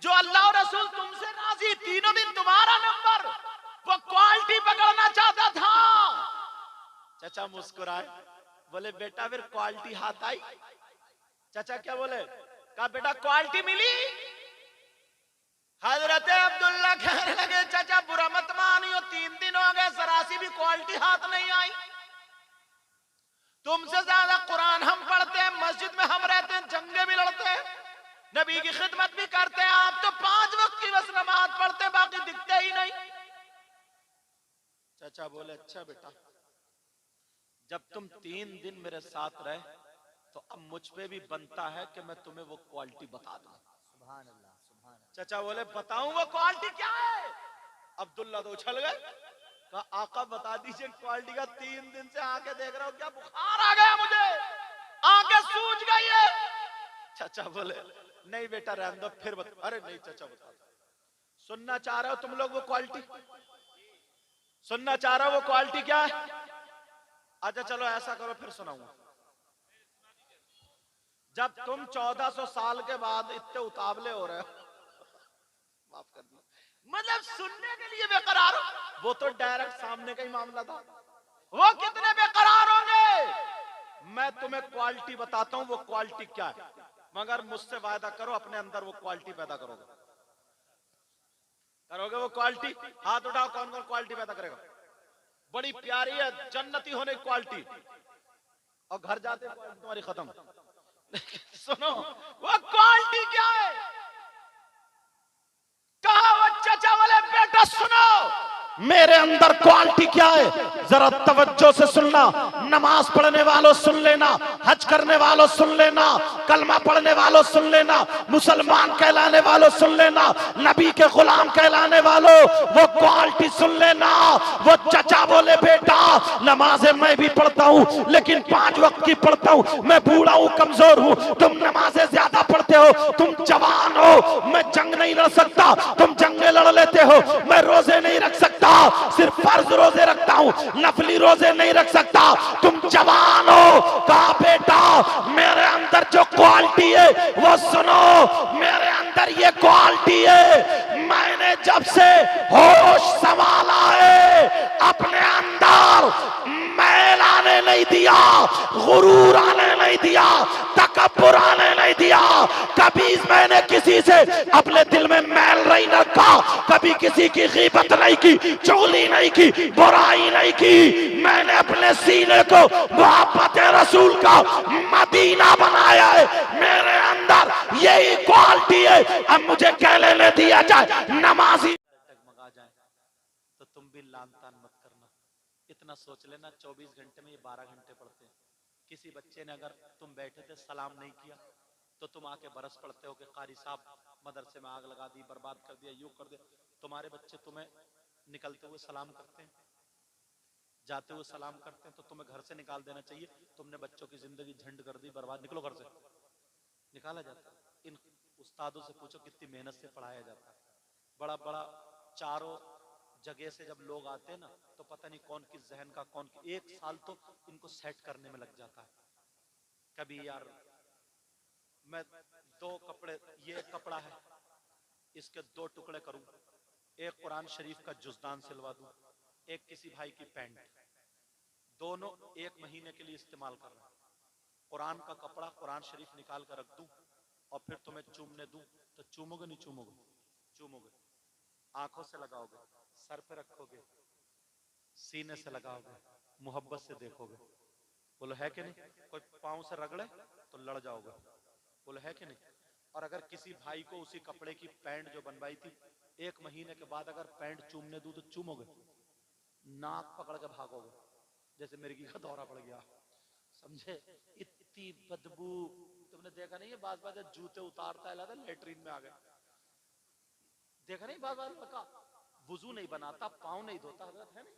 जो अल्लाह और रसूल तुमसे राजी, तीनों दिन तुम्हारा नंबर, वो क्वालिटी पकड़ना चाहता था। चाचा मुस्कुराए, बोले बेटा फिर क्वालिटी हाथ आई? चाचा क्या बोले? कहा बेटा क्वालिटी मिली? हजरत अब्दुल्ला कहने लगे चाचा बुरा मत मानियो, 3 दिन हो गए सरासी भी क्वालिटी हाथ नहीं आई। तुमसे ज्यादा कुरान हम पढ़ते हैं, मस्जिद में हम रहते हैं, जंगे भी लड़ते हैं, नबी की खिदमत भी करते हैं। आप तो 5 वक्त की बस नमाज पढ़ते, बाकी दिखते ही नहीं। चाचा बोले अच्छा बेटा, जब तुम 3 दिन मेरे साथ रहे तो अब मुझ पे भी बनता है कि मैं तुम्हें वो क्वालिटी बता दूं। सुभान अल्लाह, सुभान अल्लाह। चाचा बोले बताऊं वो क्वालिटी क्या है? अब्दुल्ला तो उछल गए, कहा आका बता दीजिए क्वालिटी का, 3 दिन से आके देख रहा हूं, क्या बुखार आ गया मुझे, आंखें सूज गई है। चाचा बोले नहीं बेटा रहने दो, फिर बता। अरे नहीं चाचा बता, सुनना चाह रहे हो तुम लोग वो क्वालिटी? सुनना चाह रहे हो वो क्वालिटी क्या है? अच्छा चलो ऐसा करो, फिर सुनाऊंगा। जब तुम 1400 साल के बाद इतने उतावले हो रहे हो, माफ कर दो, मतलब सुनने के लिए बेकरार हो, वो तो डायरेक्ट सामने का ही मामला था, वो कितने बेकरार होंगे। मैं तुम्हें क्वालिटी बताता हूं वो क्वालिटी क्या है, मगर मुझसे वायदा करो अपने अंदर वो क्वालिटी पैदा करोगे। करोगे वो क्वालिटी? हाथ उठाओ, कौन कौन क्वालिटी पैदा करेगा? बड़ी प्यारी है, जन्नती होने की क्वालिटी, और घर जाते तुम्हारी खत्म। सुनो वो क्वालिटी क्या है? कहा वो चाचा वाले बेटा सुनो मेरे अंदर क्वालिटी क्या है, जरा तवज्जो से सुनना। नमाज पढ़ने वालों सुन लेना, हज करने वालों सुन लेना, कलमा पढ़ने वालों सुन लेना, मुसलमान कहलाने वालों सुन लेना, नबी के गुलाम कहलाने वालों वो क्वालिटी सुन लेना। वो चचा बोले बेटा नमाजें मैं भी पढ़ता हूँ, लेकिन 5 वक्त की पढ़ता हूँ, मैं बूढ़ा हूँ, कमजोर हूँ, तुम नमाजें ज्यादा पढ़ते हो, तुम जवान हो, मैं जंग नहीं लड़ सकता, तुम जंगे लड़ लेते हो, मैं रोजे नहीं रख सकता, सिर्फ फर्ज रोजे रखता हूं, नफली रोजे नहीं रख सकता, तुम जवान हो। कहा बेटा मेरे अंदर जो क्वालिटी है वो सुनो, मेरे अंदर ये क्वालिटी है, मैंने जब से होश संभाला है अपने अंदर मैल आने नहीं दिया, गुरूर आने नहीं दिया, तकब्बुर आने नहीं दिया। कभी मैंने किसी से अपने दिल में मैल नहीं रखा, कभी किसी की गीबत नहीं की, चुगली नहीं की, बुराई नहीं की। मैंने अपने सीने को मोहब्बत रसूल का मदीना बनाया है, मेरे अंदर यही क्वालिटी है। अब मुझे क्या लेने दिया जाए, नमाजी डगमगा जाए तो तुम भी लान तान मत करना। इतना सोच लेना 24 घंटे में ये 12 घंटे पढ़ते हैं। किसी बच्चे ने अगर तुम बैठे थे सलाम नहीं किया तो तुम आके बरस पड़ते हो कि कारी साहब मदरसे में आग लगा दी, बर्बाद कर दिया, यूं कर दिया। तुम्हारे बच्चे तुम्हें निकलते हुए सलाम करते हैं, जाते हुए सलाम करते हैं, तो तुम्हें घर से निकाल देना चाहिए। तुमने बच्चों की जिंदगी झंड कर दी, बर्बाद, निकलो घर से। निकाला जाता है। इन उस्तादों से पूछो कितनी मेहनत से पढ़ाया जाता है। बड़ा बड़ा चारों जगह से जब लोग आते हैं ना तो पता नहीं कौन किस जहन का कौन एक साल तो इनको सेट करने में लग जाता है। कभी यार मैं दो कपड़े, ये कपड़ा है इसके दो टुकड़े करूं, एक कुरान शरीफ का जुज़दान सिलवा दूं, एक किसी भाई की पैंट, दोनों एक महीने के लिए इस्तेमाल कर रहा हूं। कुरान का कपड़ा कुरान शरीफ निकाल कर रख दूं और फिर तुम्हें चूमने दूं तो चूमोगे नहीं चूमोगे? चूमोगे। आंखों से लगाओगे, सर पे रखोगे, सीने से लगाओगे, मोहब्बत से देखोगे। बोलो है कि नहीं? कोई पांव से रगड़े तो लड़ जाओगे। बोलो है कि नहीं? और अगर किसी भाई को उसी कपड़े की पैंट जो बनवाई थी एक महीने के बाद अगर पैंट चूमने दूं तो चूमोगे? नाक पकड़ के भागोगे जैसे मिर्गी का दौरा पड़ गया, समझे? इतनी बदबू। तुमने देखा नहीं है बाज बाज जूते उतारता है लेटरिन में आ गए, देखा नहीं? बाज बाज लड़का वुजू नहीं बनाता, पाँव नहीं धोता, हजरत है नहीं?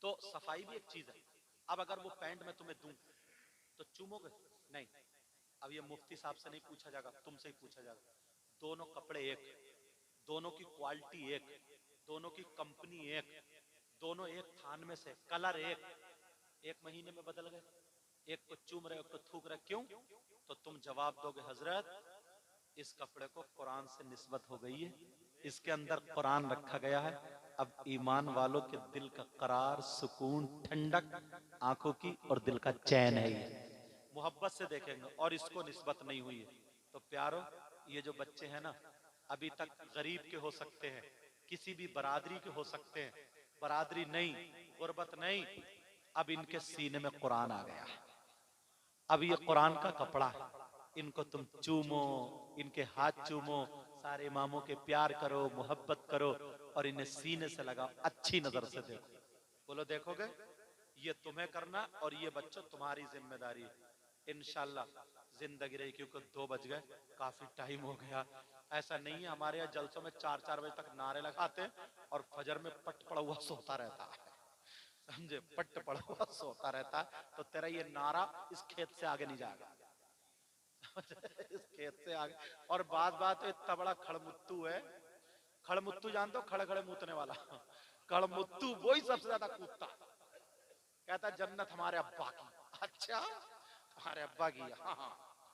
तो सफाई भी एक चीज है। अब अगर वो पैंट में तुम्हें दूं तो चूमोगे? नहीं। अब ये मुफ्ती साहब से नहीं पूछा जाएगा, तुमसे ही पूछा जाएगा। दोनों कपड़े एक, दोनों की क्वालिटी एक, दोनों की कंपनी एक, दोनों एक थान में से, कलर एक महीने में बदल गए। एक को चूम रहे हो, एक को थूक रहे, क्यों? तो तुम जवाब दोगे हजरत इस कपड़े को कुरान से निस्बत हो गई है, इसके अंदर कुरान रखा गया है। अब ईमान वालों के दिल का करार, सुकून, ठंडक, आंखों की और दिल का चैन है, ये मोहब्बत से देखेंगे और इसको निस्बत नहीं हुई है। तो प्यारो, ये जो बच्चे हैं ना अभी तक गरीब के हो सकते हैं, किसी भी बरादरी के हो सकते हैं, बरादरी नहीं, गुर्बत नहीं, अब इनके सीने में कुरान आ गया है। अब ये कुरान का कपड़ा है, इनको तुम चूमो, इनके हाथ चूमो, सारे इमामों के प्यार करो, मोहब्बत करो और इन्हें सीने से लगाओ, अच्छी नजर से देखो। बोलो देखोगे? ये तुम्हें करना और ये बच्चों तुम्हारी जिम्मेदारी है। इंशाल्लाह जिंदगी रही, क्योंकि 2 बज गए, काफी टाइम हो गया। ऐसा नहीं है, हमारे यहाँ जलसों में 4-4 बजे तक नारे लगाते हैं और फजर में पट पड़ा हुआ सोता रहता है, समझे? पट पड़ा हुआ सोता रहता है। तो तेरा ये नारा इस खेत से आगे नहीं जाएगा, इस खेत से आगे। और बात इतना बड़ा खड़मुत्तू है, खड़मुत्तू जानते हो? खड़े खड़े मूतने वाला खड़मुत्तू, वही सबसे ज्यादा कूदता, कहता जन्नत हमारे अब्बा की। अच्छा, तुम्हारे अब्बा की? हाँ,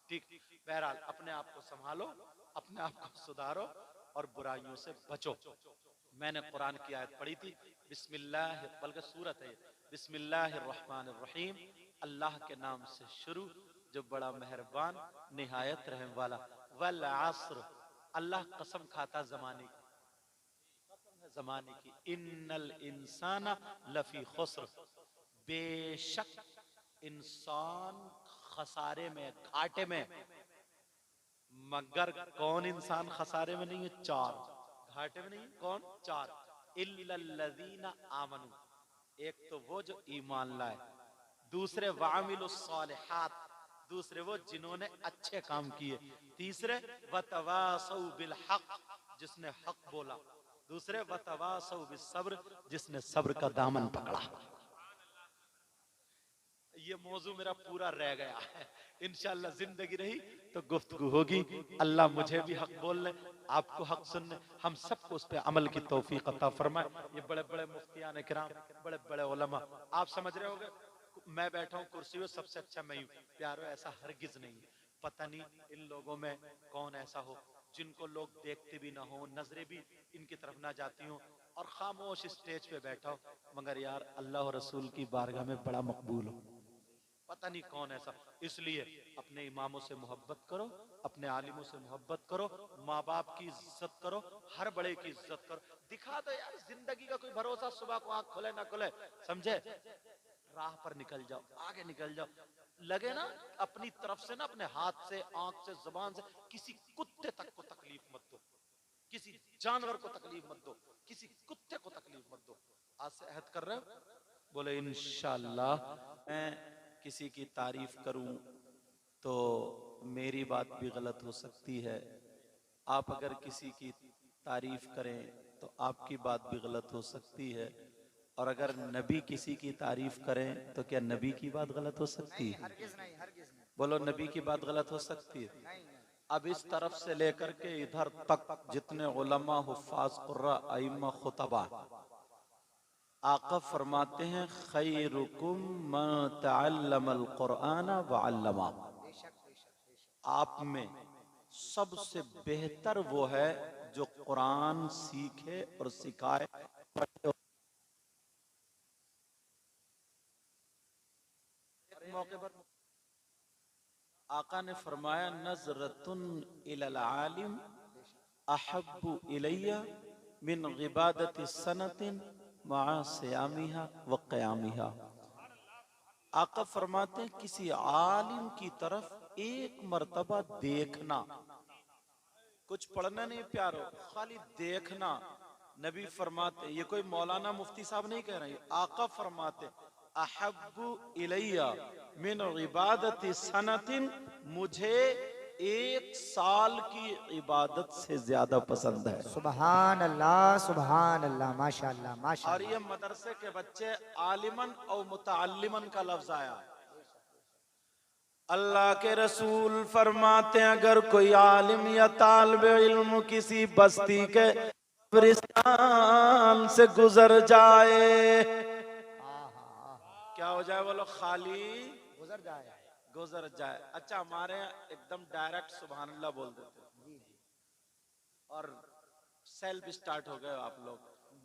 ठीक। बहरहाल अपने आप को संभालो, अपने आप को सुधारो और बुराइयों से बचो। मैंने कुरान की आयत पढ़ी थी, बिस्मिल्लाह, बल्कि सूरत है, बिस्मिल्लाहिर्रहमानिर्रहीम, अल्लाह के नाम से शुरू जो बड़ा मेहरबान निहायत रहम वाला। वल अस्र, अल्लाह कसम खाता जमाने की, जमाने की। इन्नल इंसाना लफी खुस्र, बेशक इंसान खसारे में, घाटे में। मगर कौन इंसान खसारे में नहीं है? 4 घाटे में नहीं है। कौन? 4। इल्लल्लज़ीना आमनू, एक तो वो जो ईमान लाए, दूसरे वामिलुस सालिहात, दूसरे वो जिन्होंने अच्छे काम किए, तीसरे वतवासौ बिल हक, जिसने हक बोला, दूसरे वतवासौ बिस सब्र, जिसने सब्र का दामन पकड़ा। ये मौजू मेरा पूरा रह गया है, इंशाल्लाह जिंदगी रही तो गुफ्तगू होगी। अल्लाह मुझे भी हक बोलने, आपको हक सुनने, हम सबको उस पे अमल की तौफीक अता फरमाए। ये बड़े बड़े मुफ्तियान किराम, बड़े बड़े उलमा, आप समझ रहे होंगे मैं बैठा हूँ कुर्सी में, सबसे अच्छा मैं हूँ। प्यारो, ऐसा हरगिज नहीं। पता नहीं इन लोगों में कौन ऐसा हो जिनको लोग देखते भी ना हो, नजरें भी इनकी तरफ ना जाती हो और खामोश स्टेज पे बैठा हो, मगर यार अल्लाह और रसूल की बारगाह में बड़ा मकबूल हो। पता नहीं कौन ऐसा। इसलिए अपने इमामों से मोहब्बत करो, अपने आलिमों से मोहब्बत करो, माँ बाप की इज्जत करो, हर बड़े की इज्जत करो। दिखा दो यार, जिंदगी का कोई भरोसा, सुबह को आंख खुले ना खुले, समझे? राह पर निकल जाओ, आगे निकल जाओ। लगे ना अपनी तरफ से ना, अपने हाथ से, आंख से, जुबान से किसी कुत्ते तक को तकलीफ मत दो, किसी जानवर को तकलीफ मत दो, किसी कुत्ते को तकलीफ मत दो। आज से अहद कर रहे हो? बोले इंशाल्लाह। मैं किसी की तारीफ करूं तो मेरी बात भी गलत हो सकती है, आप अगर किसी की तारीफ करें तो आपकी बात भी गलत हो सकती है, और अगर नबी किसी की तारीफ करें तो क्या नबी की बात गलत हो सकती है? हरगिज नहीं, हरगिज नहीं। बोलो, नबी की बात गलत हो सकती है? नहीं, नहीं। अब इस तरफ से लेकर के इधर तक जितने उलमा, हुफ्फाज, कुर्रा, अइम्मा, खुतबा, आका फरमाते हैं खैरुकुम मन तअल्लमल कुरआन व अल्लमा, आप में सबसे बेहतर वो है जो कुरान सीखे और सिखाए। मौके पर आका ने फरमाया नजरतुन इलल आलिम अहब्बु इलैया मिन गिबादति सनतिन मआ सियामिहा व क़यामिहा। आका फरमाते हैं किसी आलिम की तरफ एक मर्तबा देखना, कुछ पढ़ना नहीं प्यारो, खाली देखना। नबी फरमाते, ये कोई मौलाना मुफ्ती साहब नहीं कह रहे, आका फरमाते अहब्बु इलैया मिन इबादति सनतिन, मुझे एक साल की इबादत से ज्यादा पसंद है। सुभान अल्लाह, माशाअल्लाह, और माशाअल्लाह। ये मदरसे के बच्चे आलिमन और मुतअल्लिमन का लफ्ज आया। अल्लाह के रसूल फरमाते हैं अगर कोई आलिम या तालिब इल्म किसी बस्ती के कब्रिस्तान से गुजर जाए, क्या हो जाए बोलो? खाली गुजर जाए। अच्छा, हमारे एकदम डायरेक्ट सुभान अल्लाह बोल देते और सेल्फ स्टार्ट हो गए आप लोग,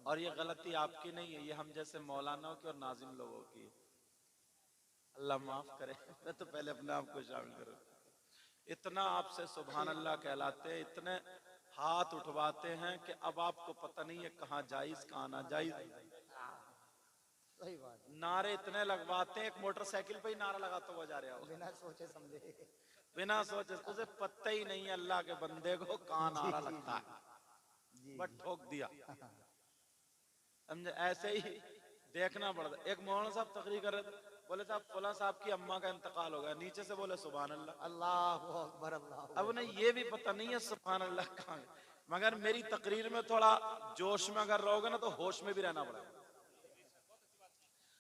और ये गलती आपकी नहीं है, ये हम जैसे मौलानाओं की और नाजिम लोगों की। अल्लाह माफ करे, मैं तो पहले अपने आप को शामिल करूं। इतना आपसे सुभान अल्लाह कहलाते हैं, इतने हाथ उठवाते हैं कि अब आपको पता नहीं है कहाँ जायज कहाँ ना जायज। नारे इतने लगवाते हैं, एक मोटरसाइकिल पे ही नारा लगाता हुआ जा रहा हो बिना सोचे समझे, बिना सोचे, उसे पता ही नहीं है अल्लाह के बंदे को कहाँ नारा लगता है, बट ठोक दिया। समझे? ऐसे ही देखना पड़ता। एक मौलाना साहब तकरीर कर रहे थे, बोले साहब फला साहब की अम्मा का इंतकाल हो गया, नीचे से बोले सुभान अल्लाह, अल्लाहु अकबर, अल्लाह। अब उन्हें ये भी पता नहीं है सुभान अल्लाह कहाँ, मगर मेरी तकरीर में थोड़ा जोश में अगर रहोगे ना तो होश में भी रहना पड़ेगा,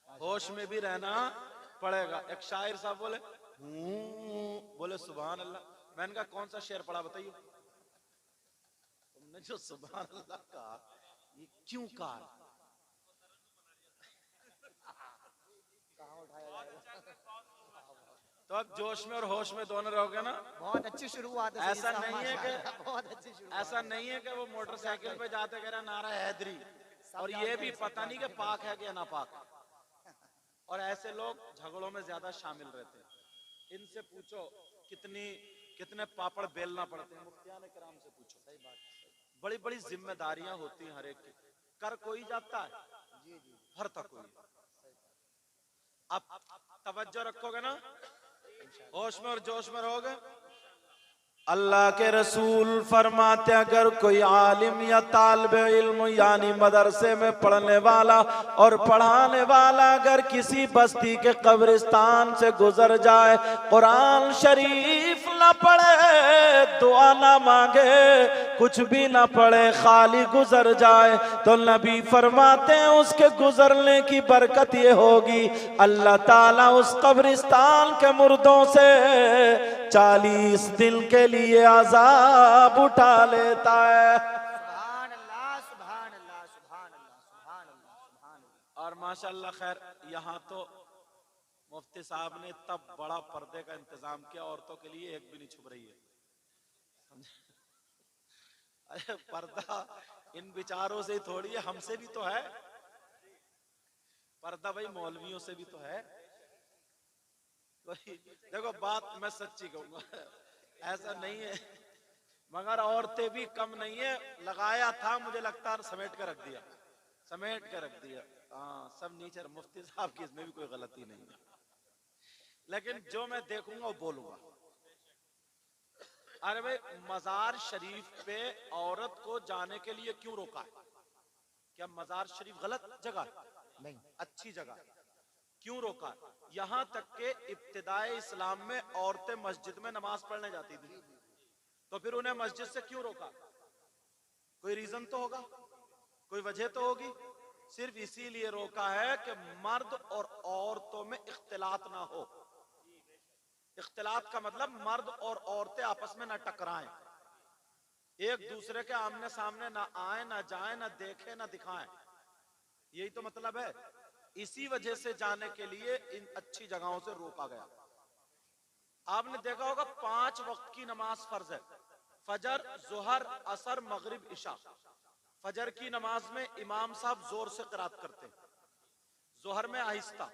होश में भी रहना पड़ेगा। एक शायर साहब बोले बोले सुभान अल्लाह, मैंने कहा कौन सा शेर पढ़ा बताइए? तुमने जो सुभान अल्लाह कहा ये क्यों कहा? तो अब जोश में और होश में दोनों रहोगे ना। बहुत अच्छी शुरुआत है। ऐसा नहीं है कि बहुत अच्छी शुरुआत, ऐसा नहीं है कि वो मोटरसाइकिल पे जाते कह रहा नारा हैदरी, और ये भी पता नहीं कि पाक है कि नापाक। और ऐसे लोग झगड़ों में ज्यादा शामिल रहते हैं। इनसे पूछो कितने पापड़ बेलना पड़ते हैं, मुफ्तियान किराम से पूछो। सही बात, बड़ी बड़ी जिम्मेदारियां होती हैं हर एक की, कर कोई जाता है, भरता कोई। अब तवज्जो रखोगे ना, होश में और जोश में रहोगे। अल्लाह के रसूल फरमाते अगर कोई आलिम या तालिब इल्म यानी मदरसे में पढ़ने वाला और पढ़ाने वाला अगर किसी बस्ती के कब्रिस्तान से गुजर जाए, कुरान शरीफ ना पढ़े, दुआ ना मांगे, कुछ भी ना पढ़े, खाली गुजर जाए, तो नबी फरमाते हैं उसके गुजरने की बरकत ये होगी अल्लाह ताला उस कब्रिस्तान के मुर्दों से 40 दिन के लिए अजाब उठा लेता है। सुभान अल्लाह, सुभान अल्लाह, सुभान अल्लाह, सुभान अल्लाह, सुभान अल्लाह। और माशाअल्लाह खैर यहाँ तो मुफ्ती साहब ने तब बड़ा पर्दे का इंतजाम किया, औरतों के लिए एक भी नहीं छुप रही है। अरे पर्दा इन बिचारों से ही थोड़ी है, हमसे भी तो है पर्दा, भाई मौलवियों से भी तो है। देखो बात मैं सच्ची कहूंगा, ऐसा नहीं है, मगर औरतें भी कम नहीं है। लगाया था, मुझे लगता है समेट कर रख दिया, समेट कर रख दिया। हाँ, सब नीचे। मुफ्ती साहब की इसमें भी कोई गलती नहीं है, लेकिन जो मैं देखूंगा वो बोलूंगा। अरे भाई, मजार शरीफ पे औरत को जाने के लिए क्यों रोका है? क्या मजार शरीफ गलत जगह? नहीं, अच्छी जगह। क्यों रोका? यहां तक के इब्तिदाए इस्लाम में औरतें मस्जिद में नमाज पढ़ने जाती थी, तो फिर उन्हें मस्जिद से क्यों रोका? कोई रीजन तो होगा, कोई वजह तो होगी। सिर्फ इसीलिए रोका है कि मर्द और औरतों में इख्तिलात ना हो, इख्तिलात का मतलब मर्द और औरतें आपस में ना टकराएं, एक दूसरे के आमने सामने ना आए, ना जाए, ना देखे, ना दिखाएं, यही तो मतलब है। इसी वजह से जाने के लिए इन अच्छी जगहों से रोका गया। आपने देखा होगा 5 वक्त की नमाज फर्ज है, फजर, जोहर, असर, मगरिब, इशा। फजर की नमाज में इमाम साहब जोर से क़िरात करते हैं, जोहर में आहिस्ता,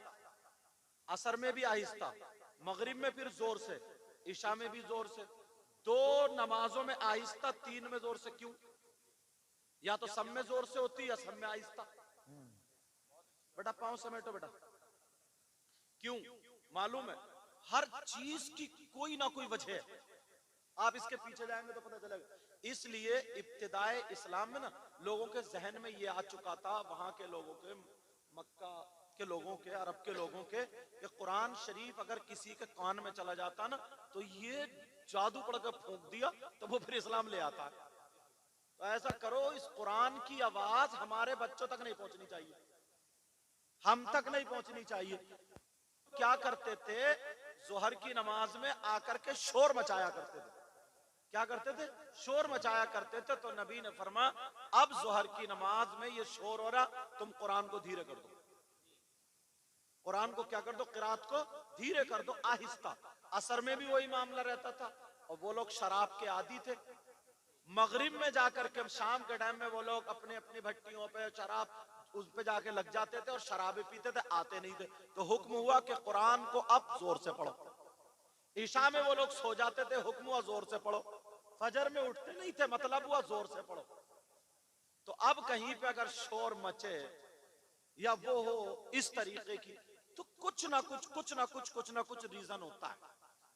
असर में भी आहिस्ता, मगरिब में फिर जोर से, इशा में भी जोर से। 2 नमाजों में आहिस्ता, 3 में जोर से। क्यों? या तो सब में जोर से होती या सब में आहिस्ता। बेटा पांव समेटो बेटा। क्यों? मालूम है हर चीज की कोई ना कोई वजह है, आप इसके पीछे जाएंगे तो पता चलेगा। इसलिए इब्तिदाए इस्लाम में ना लोगों के जहन में ये आ चुका था, वहां के लोगों के, मक्का के लोगों के, अरब के लोगों के, कि कुरान शरीफ अगर किसी के कान में चला जाता ना तो ये जादू पड़ के फूंक दिया तो वो फिर इस्लाम ले आता है। तो ऐसा करो, इस कुरान की आवाज हमारे बच्चों तक नहीं पहुंचनी चाहिए, हम तक नहीं पहुंचनी चाहिए। क्या करते थे? जोहर की नमाज में आकर के शोर मचाया करते थे। क्या करते थे? शोर मचाया करते थे। तो नबी ने फरमा, अब जोहर की नमाज में ये शोर हो रहा, तुम कुरान को धीरे कर दो। कुरान को क्या कर दो? क़िरात को धीरे कर दो, आहिस्ता। असर में भी वही मामला रहता था, और वो लोग शराब के आदी थे। मगरिब में जाकर के, शाम के टाइम में वो लोग अपनी अपनी भट्टियों पे शराब उस पे जाके लग जाते थे और शराबे पीते थे, आते नहीं थे। तो हुक्म हुआ कि कुरान को अब जोर से पढ़ो। ईशा में वो लोग सो जाते थे, हुक्म हुआ जोर से पढ़ो। फजर में उठते नहीं थे, मतलब हुआ जोर से पढ़ो। तो अब कहीं पे अगर शोर मचे या वो हो इस तरीके की, तो कुछ ना कुछ रीजन होता है।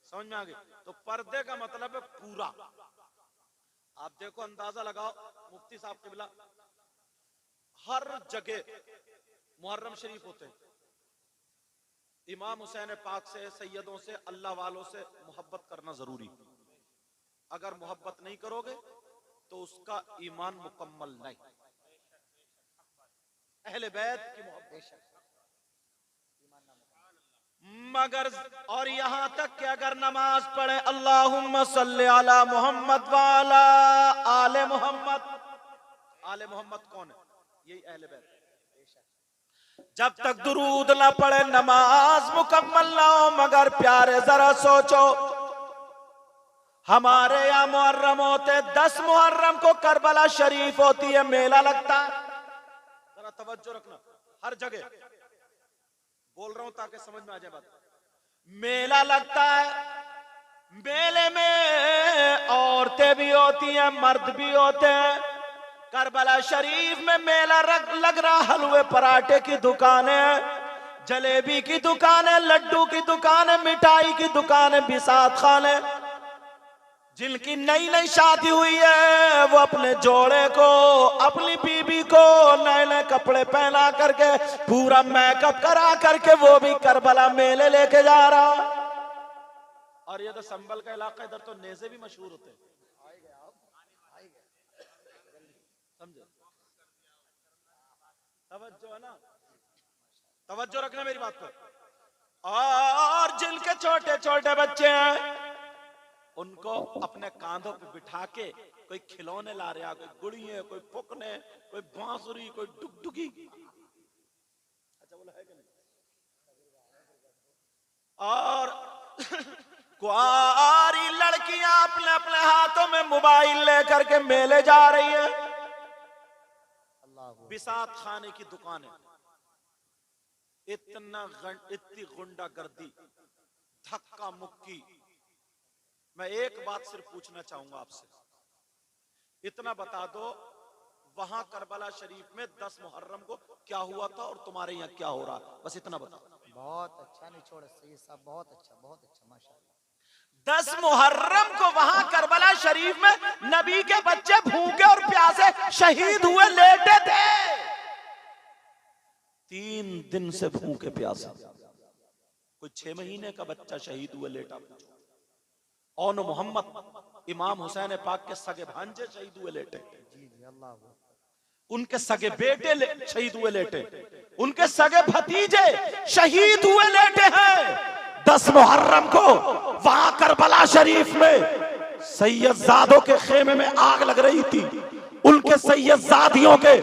समझ में आ गई? तो पर्दे का मतलब है पूरा। आप देखो, अंदाजा लगाओ, मुफ्ती साहब क़िबला हर जगह मुहर्रम शरीफ होते हैं। इमाम हुसैन पाक से, सैयदों से, अल्लाह वालों से मोहब्बत करना जरूरी। अगर मोहब्बत नहीं करोगे तो उसका ईमान मुकम्मल नहीं। अहले बैत की मोहब्बत मगर, और यहां तक कि अगर नमाज पढ़े अल्लाहुम्मा सल्ली अला मोहम्मद वाला आले मोहम्मद। आले मोहम्मद कौन है? यही अहले बैत। जब तक दुरूद ना पढ़े नमाज मुकम्मल ना हो। मगर प्यारे जरा सोचो, हमारे यहाँ मुहर्रम होते, 10 मुहर्रम को करबला शरीफ होती है, मेला लगता है। जरा तवज्जो रखना, हर जगह बोल रहा हूं ताकि समझ में आ जाए बात। मेला लगता है, मेले में औरतें भी होती हैं, मर्द भी होते हैं। करबला शरीफ में मेला लग रहा, हलवे पराठे की दुकानें, जलेबी की दुकानें, लड्डू की दुकानें, मिठाई की दुकानें, बिसात खाने। जिनकी नई नई शादी हुई है वो अपने जोड़े को, अपनी बीबी को नए नए कपड़े पहना करके, पूरा मेकअप करा करके वो भी करबला मेले लेके जा रहा। और ये तो संभल का इलाका, इधर तो नेज़े भी मशहूर होते हैं। समझे? तवज्जो है ना, तवज्जो रखना मेरी बात पर। और जिनके छोटे छोटे बच्चे हैं उनको अपने कांधों पे बिठा के कोई खिलौने ला रहा, कोई गुड़ियां, कोई फुकने, कोई बांसुरी, कोई डुगडुगी। अच्छा बोला है कि नहीं? और कुआरी लड़कियां अपने अपने हाथों में मोबाइल लेकर के मेले जा रही है। बिसात खाने की दुकानें, इतनी गुंडागर्दी, धक्का मुक्की। मैं एक बात सिर्फ पूछना चाहूंगा आपसे, इतना बता दो, वहां करबला शरीफ में 10 मुहर्रम को क्या हुआ था और तुम्हारे यहाँ क्या हो रहा, बस इतना बताओ। बहुत अच्छा निचोड़ सैयद साहब, बहुत अच्छा माशाल्लाह। 10 मुहर्रम को वहां करबला शरीफ में नबी के बच्चे भूखे और प्यासे शहीद हुए, लेटे थे। 3 दिन से भूखे प्यासे, कोई 6 महीने का बच्चा शहीद हुए, लेटा। और मोहम्मद इमाम हुसैन पाक के सगे भांजे शहीद हुए, लेटे। उनके सगे बेटे शहीद हुए, लेटे। उनके सगे भतीजे शहीद हुए, लेटे हैं। 10 मुहर्रम को वहां करबला शरीफ में सैयदजादों के खेमे में आग लग रही थी। उनके सैयदजादियों के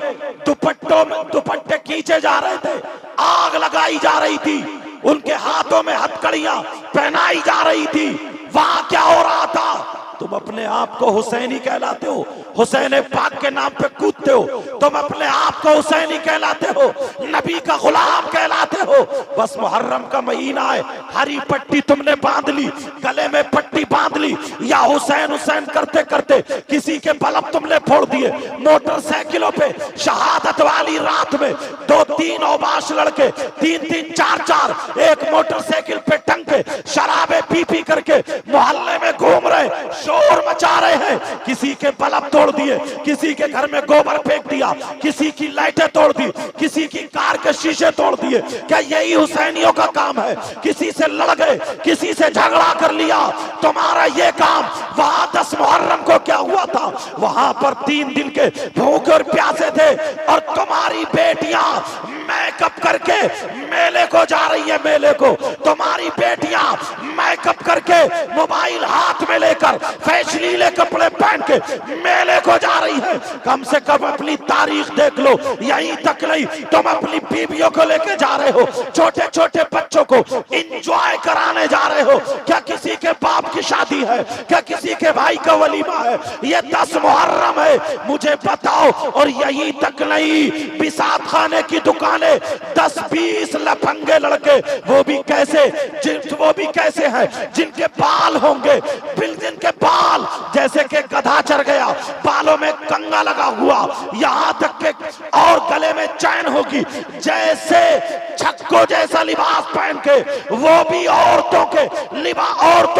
दुपट्टों में दुपट्टे खींचे जा रहे थे, आग लगाई जा रही थी, उनके हाथों में हथकड़ियां पहनाई जा रही थी। वहां क्या हो रहा था? तुम अपने आप को हुसैनी कहलाते हो, हुसैन पाक के नाम पे कूदते हो, तुम अपने आप को हुसैनी कहलाते हो, नबी का गुलाम कहलाते हो। बस मुहर्रम का महीना है, हरी पट्टी तुमने बांध ली, गले में पट्टी बांध ली, या हुसैन हुसैन करते करते किसी के बल्ब तुमने फोड़ दिए। मोटरसाइकिलों पे शहादत वाली रात में 2-3 औबाश लड़के 3-3 4-4 एक मोटरसाइकिल पे टंग के शराबे पी करके मोहल्ले में घूम रहे, शोर मचा रहे हैं। किसी के बल्ब तोड़ दिए, किसी के घर में गोबर फेंक दिया, किसी की लाइटें तोड़ दी, किसी की कार के शीशे तोड़ दिए। क्या यही हुसैनियों का काम है? किसी से लड़ गए, किसी से झगड़ा कर लिया, तुम्हारा ये काम। वहां 10 मुहर्रम को क्या हुआ था? वहां पर 3 दिन के भूखे और प्यासे थे, और तुम्हारी बेटियां मेकअप करके मेले को जा रही है। मेले को तुम्हारी बेटियां मेकअप करके मोबाइल हाथ में लेकर फैशनीले कपड़े पहन के मेले को जा रही है। कम से कम अपनी तारीख देख लो, यहीं तक नहीं तुम अपनी बीवियों को लेके जा रहे हो, छोटे छोटे बच्चों को एंजॉय कराने जा रहे हो। क्या किसी के बाप की शादी है? क्या किसी के भाई का वलीमा है? ये 10 मुहर्रम है, मुझे बताओ। और यहीं तक नहीं, बिसात खाने की दुकानें 10-20 लफंगे लड़के, वो भी कैसे हैं जिनके बाल होंगे, जिनके बाल जैसे कि गधा चढ़ गया, बालों में कंगा लगा हुआ, यहां तक के और गले में चैन होगी, जैसे छक्को जैसा लिबास पहन के वो भी औरतों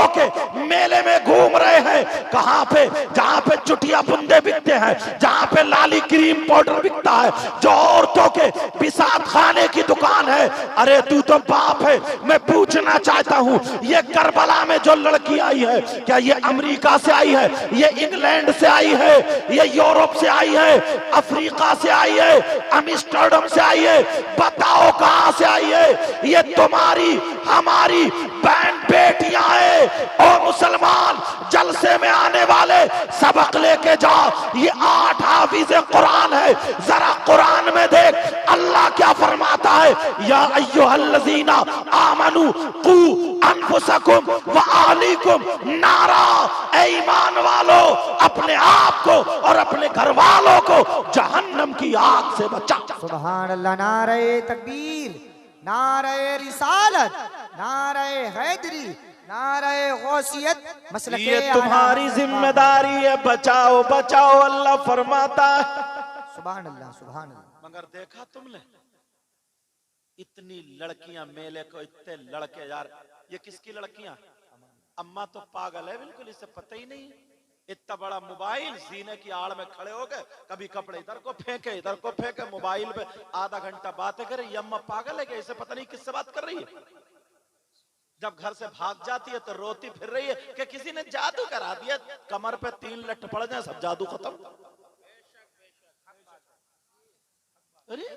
के मेले में घूम रहे हैं। कहां पे? जहां पे चुटिया बुंदे बिकते हैं, जहां पे लाली क्रीम पाउडर बिकता है, जो औरतों के बिसात खाने की दुकान है। अरे तू तो बाप है। मैं पूछना चाहता हूं, ये करबला में जो लड़की आई है, क्या ये अमेरिका से आई है? ये इंग्लैंड से आई है? ये यूरोप से आई है? अफ्रीका से आई है? एम्स्टर्डम से आई है? बताओ कहां से आई है? ये तुम्हारी हमारी बहन बेटियां हैं। और मुसलमान जलसे में आने वाले सबक लेके जाओ, ये 8 हाफिज़े कुरान है। जरा कुरान में देख अल्लाह क्या फरमाता है, या अय्युहल्लज़ीना आमनू कू अनफुसकुम व अहलीकुम नारा। ऐ ईमान वालो, अपने आप को और अपने घर वालों को जहन्नम की आग से बचाओ। सुभान अल्लाह। नारे तकबीर, नारे रिसालत, नारे हैदरी, नारे गौसियत। मसलके ये तुम्हारी जिम्मेदारी है, बचाओ बचाओ अल्लाह फरमाता है। सुभान अल्लाह, सुभान अल्लाह। मगर देखा तुमने इतनी लड़कियां मेले को, इतने लड़के यार, ये किसकी लड़कियां? अम्मा तो पागल है बिल्कुल, इसे पता ही नहीं। इतना बड़ा मोबाइल सीने की आड़ में खड़े हो गए, कभी कपड़े इधर को फेंके इधर को फेंके, मोबाइल पे आधा घंटा बातें करे। ये अम्मा पागल है क्या? इसे पता नहीं किससे बात कर रही है। जब घर से भाग जाती है तो रोती फिर रही है कि किसी ने जादू करा दिया, कमर पे 3 लठ पड़ जाए सब जादू खत्म। अरे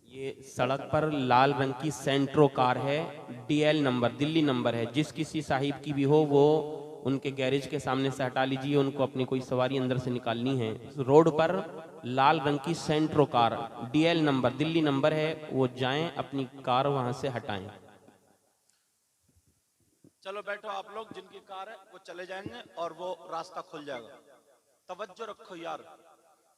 ये सड़क पर लाल रंग की सेंट्रो कार है, DL नंबर, दिल्ली नंबर है। जिस किसी साहिब की भी हो वो उनके गैरेज के सामने से हटा लीजिए, उनको अपनी कोई सवारी अंदर से निकालनी है। रोड पर लाल रंग की Santro car, DL number, Delhi number है, वो जाएं अपनी कार वहां से हटाएं। चलो बैठो आप लोग, जिनकी कार है वो चले जाएंगे और वो रास्ता खुल जाएगा। तवज्जो रखो यार,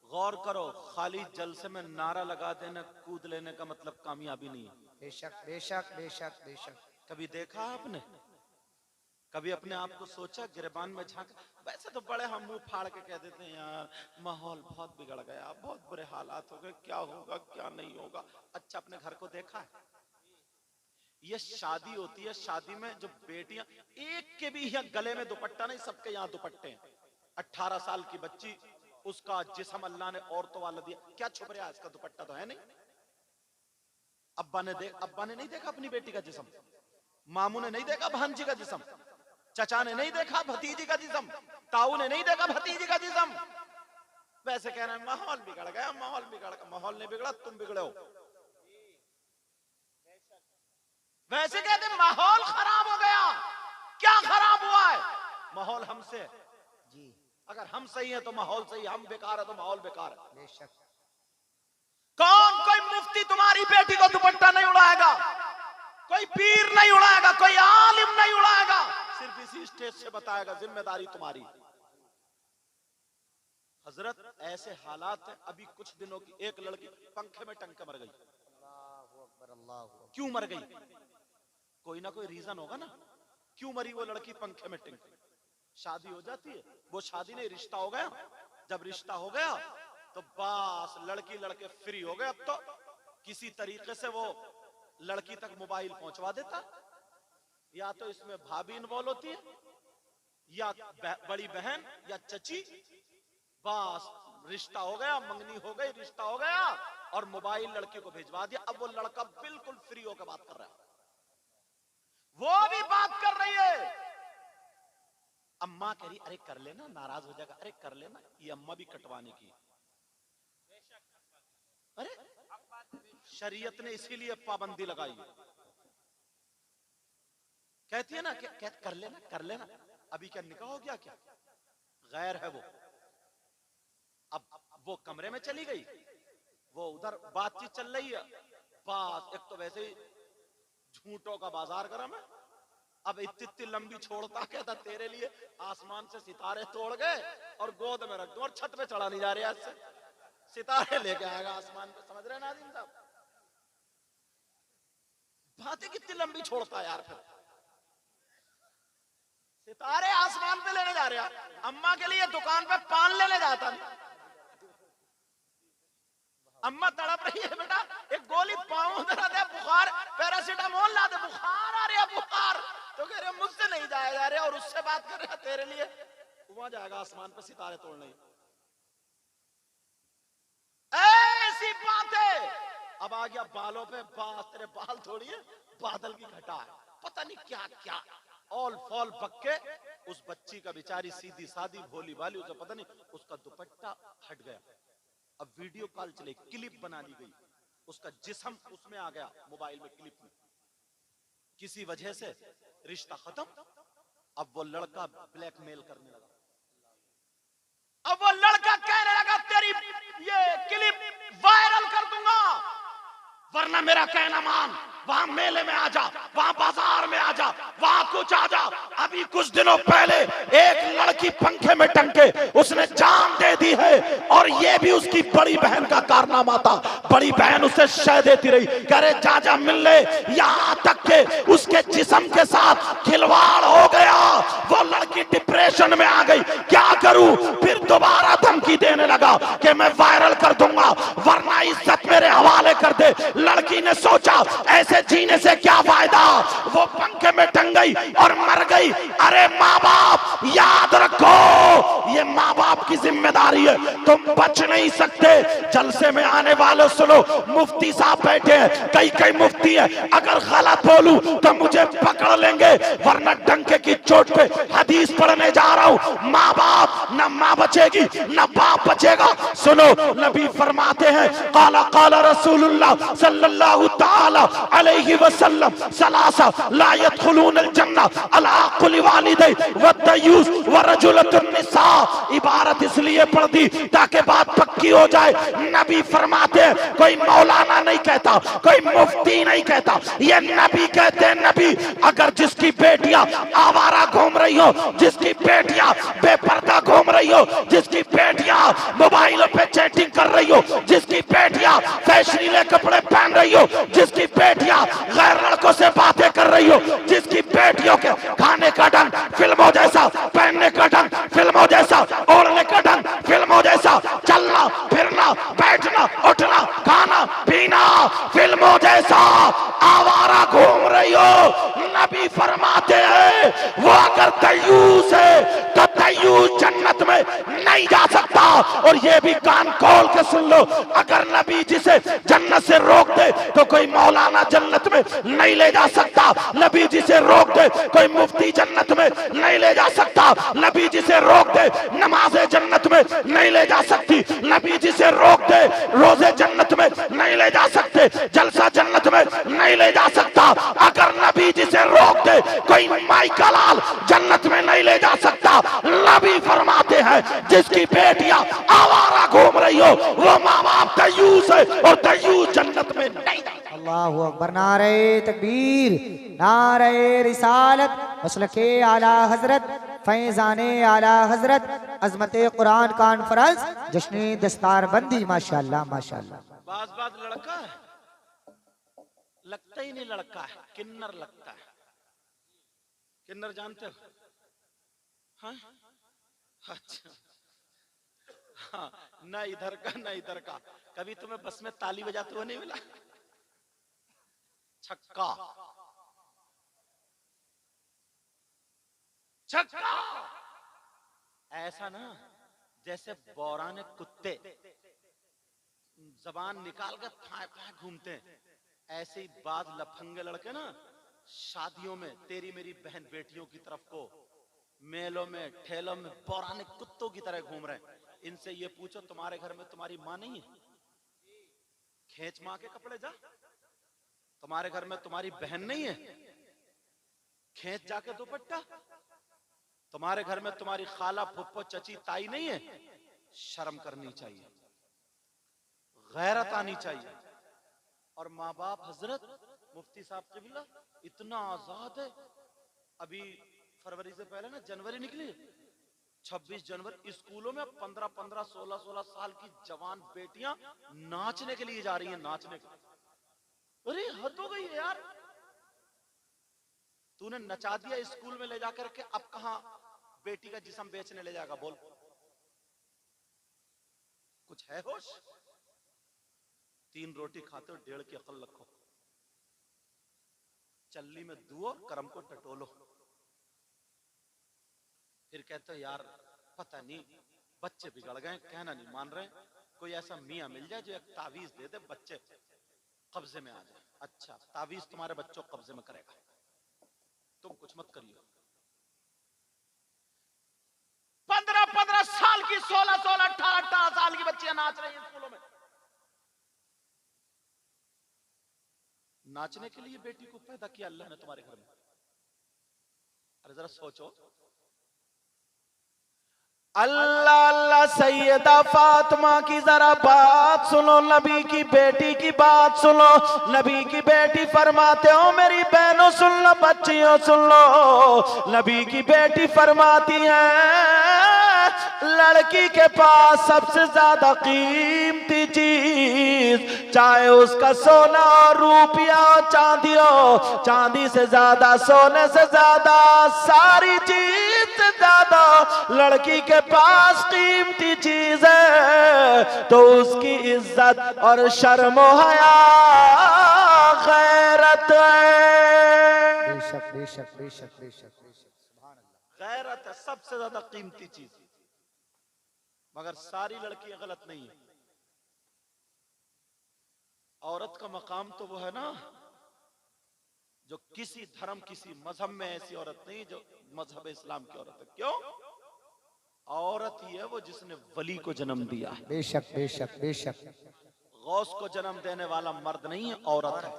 गौर करो, खाली जलसे में नारा लगा देने कूद लेने का मतलब कामयाबी नहीं है। बेशक बेशक बेशक बेशक। कभी देखा आपने? कभी अपने आप को सोचा, गिरबान में झांक? वैसे तो बड़े हम मुंह फाड़ के कह देते हैं यार माहौल बहुत बिगड़ गया, बहुत बुरे हालात हो गए, क्या होगा क्या नहीं होगा। अच्छा अपने घर को देखा है? ये शादी होती है, शादी में जो बेटियां, एक के भी यहाँ गले में दुपट्टा नहीं, सबके यहाँ दुपट्टे हैं। 18 साल की बच्ची, उसका जिस्म अल्लाह ने औरतों वाला दिया, क्या छुप रहा है? इसका दुपट्टा तो है नहीं। अब्बा ने नहीं देखा अपनी बेटी का जिस्म, मामू ने नहीं देखा भांजी का जिस्म, चचा ने नहीं देखा भतीजी का जिस्म, ताऊ ने नहीं देखा भतीजी का जिस्म। वैसे कह रहे हैं माहौल बिगड़ गया, माहौल बिगड़ गया। माहौल नहीं बिगड़ा, तुम बिगड़े हो। वैसे कहते हैं माहौल खराब हो गया। क्या खराब हुआ है? माहौल हमसे जी अगर हम सही हैं तो माहौल सही, हम बेकार है तो माहौल बेकार है। बेशक। कौन कोई मुफ्ती तुम्हारी बेटी को दुपट्टा नहीं उड़ाएगा, कोई पीर नहीं उड़ाएगा, कोई आलिम नहीं उड़ाएगा, सिर्फ इसी स्टेज से बताएगा जिम्मेदारी तुम्हारी। हजरत ऐसे हालात है, अभी कुछ दिनों की एक लड़की पंखे में टंग के मर गई। क्यों मर गई? कोई ना कोई रीजन होगा ना, क्यों मरी वो लड़की पंखे में टंग के? शादी हो जाती है, वो शादी नहीं, रिश्ता हो गया। जब रिश्ता हो गया तो बस लड़की लड़के फ्री हो गए। अब तो किसी तरीके से वो लड़की तक मोबाइल पहुंचवा देता, या तो इसमें भाभी इन्वॉल्व होती है, या बड़ी बहन या चची। बस रिश्ता हो गया, मंगनी हो गई, रिश्ता हो गया और मोबाइल लड़की को भिजवा दिया। अब वो लड़का बिल्कुल फ्री होकर बात कर रहा है, वो भी बात कर रही है। अम्मा कह रही अरे कर लेना, नाराज हो जाएगा, अरे कर लेना। ये अम्मा भी कटवाने की। अरे शरीयत ने इसीलिए पाबंदी लगाई, कहती है ना कि कर लेना, कर लेना। अभी क्या निकाह हो गया क्या? गैर है वो। अब वो कमरे में चली गई, वो उधर बातचीत चल रही है। बस एक तो वैसे ही झूठों का बाजार गरम है। अब इतनी लंबी छोड़ता, कहता तेरे लिए आसमान से सितारे तोड़ गए और गोद में रख दूं और छत पे चढ़ा नहीं जा रही आज से, सितारे लेके आएगा आसमान पे। समझ रहे हैं नाज़रीन साहब? बातें कितनी लंबी छोड़ता है यार। फिर सितारे आसमान पे लेने जा रहे हैं। अम्मा के लिए दुकान पे पान लेने जाता नहीं। अम्मा तड़प रही है, बेटा एक गोली पाऊं जरा दे, बुखार, पैरासीटामोल ला दे, बुखार आ रहा है, बुखार। तो कह रहे मुझसे नहीं जाया जा रहा, और उससे बात कर रहे तेरे लिए वहां जाएगा आसमान पे सितारे तोड़ने। ऐसी बातें। अब आ गया बालों पे, बास तेरे बाल थोड़ी है, बादल की घटा है, पता नहीं क्या क्या ऑल फॉल बक्के। उस बच्ची का बेचारी सीधी सादी भोली भाली, उसे पता नहीं, उसका दुपट्टा हट गया। अब वीडियो कॉल चले, क्लिप बना ली गई, उसका जिस्म उसमें आ गया मोबाइल में, क्लिप में। किसी वजह से रिश्ता खत्म। अब वो लड़का ब्लैकमेल करने लगा। अब वो लड़का कहने लगा तेरी ये क्लिप वायरल कर दूंगा, वरना मेरा कहना मान, वहां मेले में आ जा, वहां बाजार में आ जा, वहां कुछ आ जा। अभी कुछ दिनों पहले एक लड़की पंखे में टंग के उसने जान दे दी है, और ये भी उसकी बड़ी बहन का कारनामा था। बड़ी बहन उसे शय देती रही, कह रहे जा जा मिल ले, यहां तक के उसके जिस्म के साथ खिलवाड़ हो गया। वो लड़की डिप्रेशन में आ गई, क्या करूं? फिर दोबारा धमकी देने लगा कि मैं वायरल कर दूंगा, वरना इज्जत मेरे हवाले कर दे। लड़की ने सोचा ऐसे जीने से क्या फायदा, वो पंखे में टंग गई और मर गई। अरे माँ बाप याद रखो, ये माँ बाप की जिम्मेदारी है, तुम बच नहीं सकते। जलसे में आने वाले सुनो, मुफ्ती साहब बैठे हैं, कई कई मुफ्ती है, अगर गलत बोलूं तो मुझे पकड़ लेंगे, वरना डंके की चोट पे हदीस पढ़ने जा रहा हूं। माँ बाप, न माँ बचेगी न बाप बचेगा। सुनो, नबी फरमाते हैं काला काला रसूलुल्लाह सल्लल्लाहु ताला अलैहि वसल्लम सलासा ला यदखुलूनल जन्नह अला कुल्ली वालिदै वद्दयूस वरजुलतुन निसा। इबारत इसलिए पढ़ दी ताकि बात पक्की हो जाए। नबी फरमाते हैं, कोई मौलाना नहीं कहता, कोई मुफ्ती नहीं कहता, ये नबी कहते हैं। नबी, अगर जिसकी बेटियां आवारा घूम रही हो, जिसकी बेटियां बेपर्दा घूम रही हो, जिसकी बेटियां मोबाइलों पे चैटिंग कर रही हो, जिसकी बेटियां फैशनीले कपड़े पहन रही हो, जिसकी बेटियां गैर लड़कों से बातें कर रही हो, जिसकी बेटियों के खाने का ढंग फिल्मों जैसा, पहनने का ढंग फिल्मों जैसा, ओढ़ने का ढंग फिल्मों जैसा, चलना फिरना बैठना उठना खाना पीना फिल्मों जैसा, आवारा घूम रही हो, नबी फरमाते हैं वो अगर दयूस है तो दयूस जन्नत में नहीं जा सकता। और ये भी कान खोल के सुन लो, अगर नबी जिसे जन्नत से रोक दे तो कोई मौलाना जन्नत में नहीं ले जा सकता। नबी जिसे रोक दे कोई मुफ्ती जन्नत में नहीं ले जा सकता। नबी जिसे रोक दे नमाज़े जन्नत में नहीं ले जा सकती। नबी जिसे रोक दे रोजे जन्नत में नहीं ले जा सकते। जलसा जन्नत में नहीं ले जा सकता। अगर नबी जिसे रोक दे कोई माई का लाल जन्नत में नहीं ले जा सकता। नबी फरमाते हैं जिसकी बेटियां आवारा घूम रही हो वो माँ बाप दयूस है और दयूस जन्नत में नहीं। अल्लाहु अकबर। नारे तकबीर, नारे रिसालत, मसलके आला हजरत, फैजाने आला हजरत, अजमते कुरान कॉन्फ्रेंस, जश्न दस्तारबंदी। माशाअल्लाह माशाअल्लाह। बाज लड़का है, लगता ही नहीं लड़का है, किन्नर लगता है। किन्नर जानते हो? हाँ? अच्छा, हाँ, न इधर का न इधर का। कभी तुम्हें बस में ताली बजाते हुए नहीं मिला? छक्का छक्का, ऐसा ना जैसे बौराने कुत्ते जबान निकाल के फाय फाय घूमते हैं, ऐसे ही बाद लफंगे लड़के ना शादियों में तेरी मेरी बहन बेटियों की तरफ को मेलों में ठेलों में बौराने कुत्तों की तरह घूम रहे हैं। इनसे ये पूछो तुम्हारे घर में तुम्हारी माँ नहीं है? खींच माँ के कपड़े जा। तुम्हारे घर में तुम्हारी बहन नहीं है? खींच जाके दुपट्टा। तुम्हारे घर में तुम्हारी खाला फुप्पो चची ताई नहीं है? शर्म करनी चाहिए, गैरत आनी चाहिए। और माँ बाप हजरत मुफ्ती साहब किबला इतना आजाद है। अभी फरवरी से पहले ना जनवरी निकली, 26 जनवरी स्कूलों में 15-15, 16-16 साल की जवान बेटियां नाचने के लिए जा रही हैं, नाचने के लिए। अरे हद हो गई है यार, तूने नचा दिया स्कूल में ले जाकर के, अब कहां बेटी का जिस्म बेचने ले जाएगा? बोल, कुछ है होश? 3 रोटी खाते हो, 1.5 की अकल रखो। चल्ली में दुओ, करम को टटोलो। फिर कहते हो यार पता नहीं बच्चे बिगड़ गए, कहना नहीं मान रहे। कोई ऐसा मियां मिल जाए जो एक तावीज दे दे, बच्चे कब्जे में आ जाए। अच्छा, तावीज तुम्हारे बच्चों को कब्जे में करेगा, तुम कुछ मत करिए। 15-15 साल की, 16-16, 18-18 साल की बच्चियां नाच रही हैं स्कूलों में। नाचने के लिए बेटी को पैदा किया अल्लाह ने तुम्हारे घर में? अरे जरा सोचो। अल्लाह अल्लाह, सैयदा फातिमा की जरा बात सुनो, नबी की बेटी की बात सुनो। नबी की बेटी फरमाते हो, मेरी बहनों सुन लो, बच्चियों सुन लो। नबी की बेटी फरमाती है लड़की के पास सबसे ज्यादा कीमती चीज, चाहे उसका सोना और रुपया चांदी हो, चांदी से ज्यादा, सोने से ज्यादा, सारी चीज से ज्यादा लड़की के पास कीमती चीज है तो उसकी इज्जत और शर्म हया गैरत है। बेशक बेशक बेशक बेशक बेशक, सुभान अल्लाह। गैरत है सबसे ज्यादा कीमती चीज। मगर सारी लड़कियां गलत नहीं है। औरत का मकाम तो वो है ना जो किसी धर्म, किसी मजहब में ऐसी औरत नहीं जो मजहब इस्लाम की औरत है। क्यों? औरत ही है वो जिसने वली को जन्म दिया है। बेशक बेशक बेशक। गौस को जन्म देने वाला मर्द नहीं है, औरत है।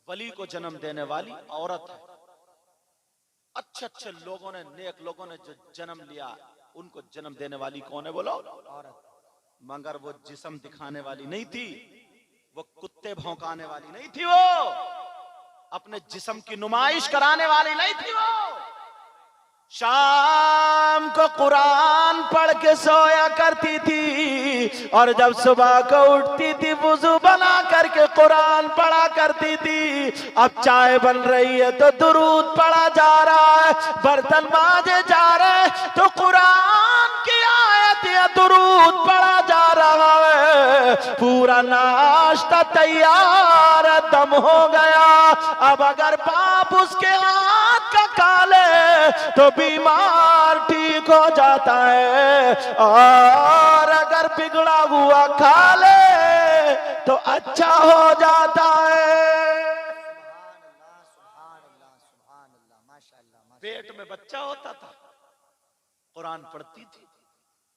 वली को जन्म देने वाली औरत है। अच्छे अच्छे लोगों ने, नेक लोगों ने जो जन्म लिया, उनको जन्म देने वाली कौन है बोलो? औरत। मगर वो जिस्म दिखाने वाली नहीं थी, वो कुत्ते भौंकाने वाली नहीं थी, वो अपने जिस्म की नुमाइश कराने वाली नहीं थी। वो शाम को कुरान पढ़ के सोया करती थी और जब सुबह को उठती थी वुजू बना करके कुरान पढ़ा करती थी। अब चाय बन रही है तो दुरूद पढ़ा जा रहा है, बर्तन मांजे जा रहे तो कुरान की आयत या दुरूद पढ़ा जा रहा है। पूरा नाश्ता तैयार, दम हो गया। अब अगर बाप उसके हाथ का खा ले तो बीमार ठीक हो जाता है, और अगर बिगड़ा हुआ खा ले तो अच्छा हो जाता है। पेट में बच्चा होता था, कुरान पढ़ती थी,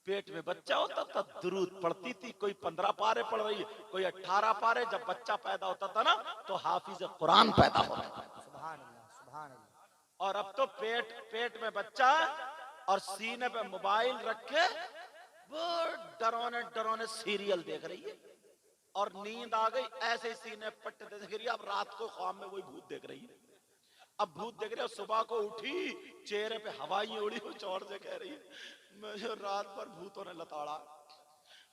पेट में बच्चा होता था, दुरूद पढ़ती थी। कोई 15 पारे पढ़ रही है, कोई 18 पारे। जब बच्चा पैदा होता था ना तो हाफिज कुरान पैदा होता था। और अब तो पेट में बच्चा और सीने पे मोबाइल रख के वो डरावने डरावने सीरियल देख रही है, और नींद आ गई ऐसे ही सीने पट्टे देख रही है। अब रात को ख्वाब में वही भूत देख रही है। अब भूत देख रही है, सुबह को उठी, चेहरे पे हवाई उड़ी, कुछ और से कह रही है मुझे रात भर भूतों ने लताड़ा,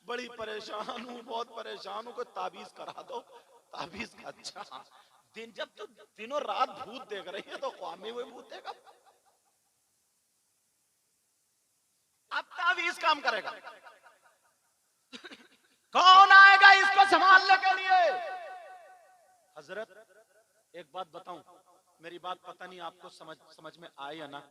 बड़ी परेशान हूँ, बहुत परेशान हूँ, कोई ताबीज करा दो। ताबीज का अच्छा दिन, जब तो दिनों रात भूत देख रही है तो ख्वाब में वही भूत देगा। अब ताबीज काम करेगा, कौन आएगा इसको संभालने के लिए? हजरत एक बात बताऊं, मेरी बात पता नहीं आपको समझ में आए या ना।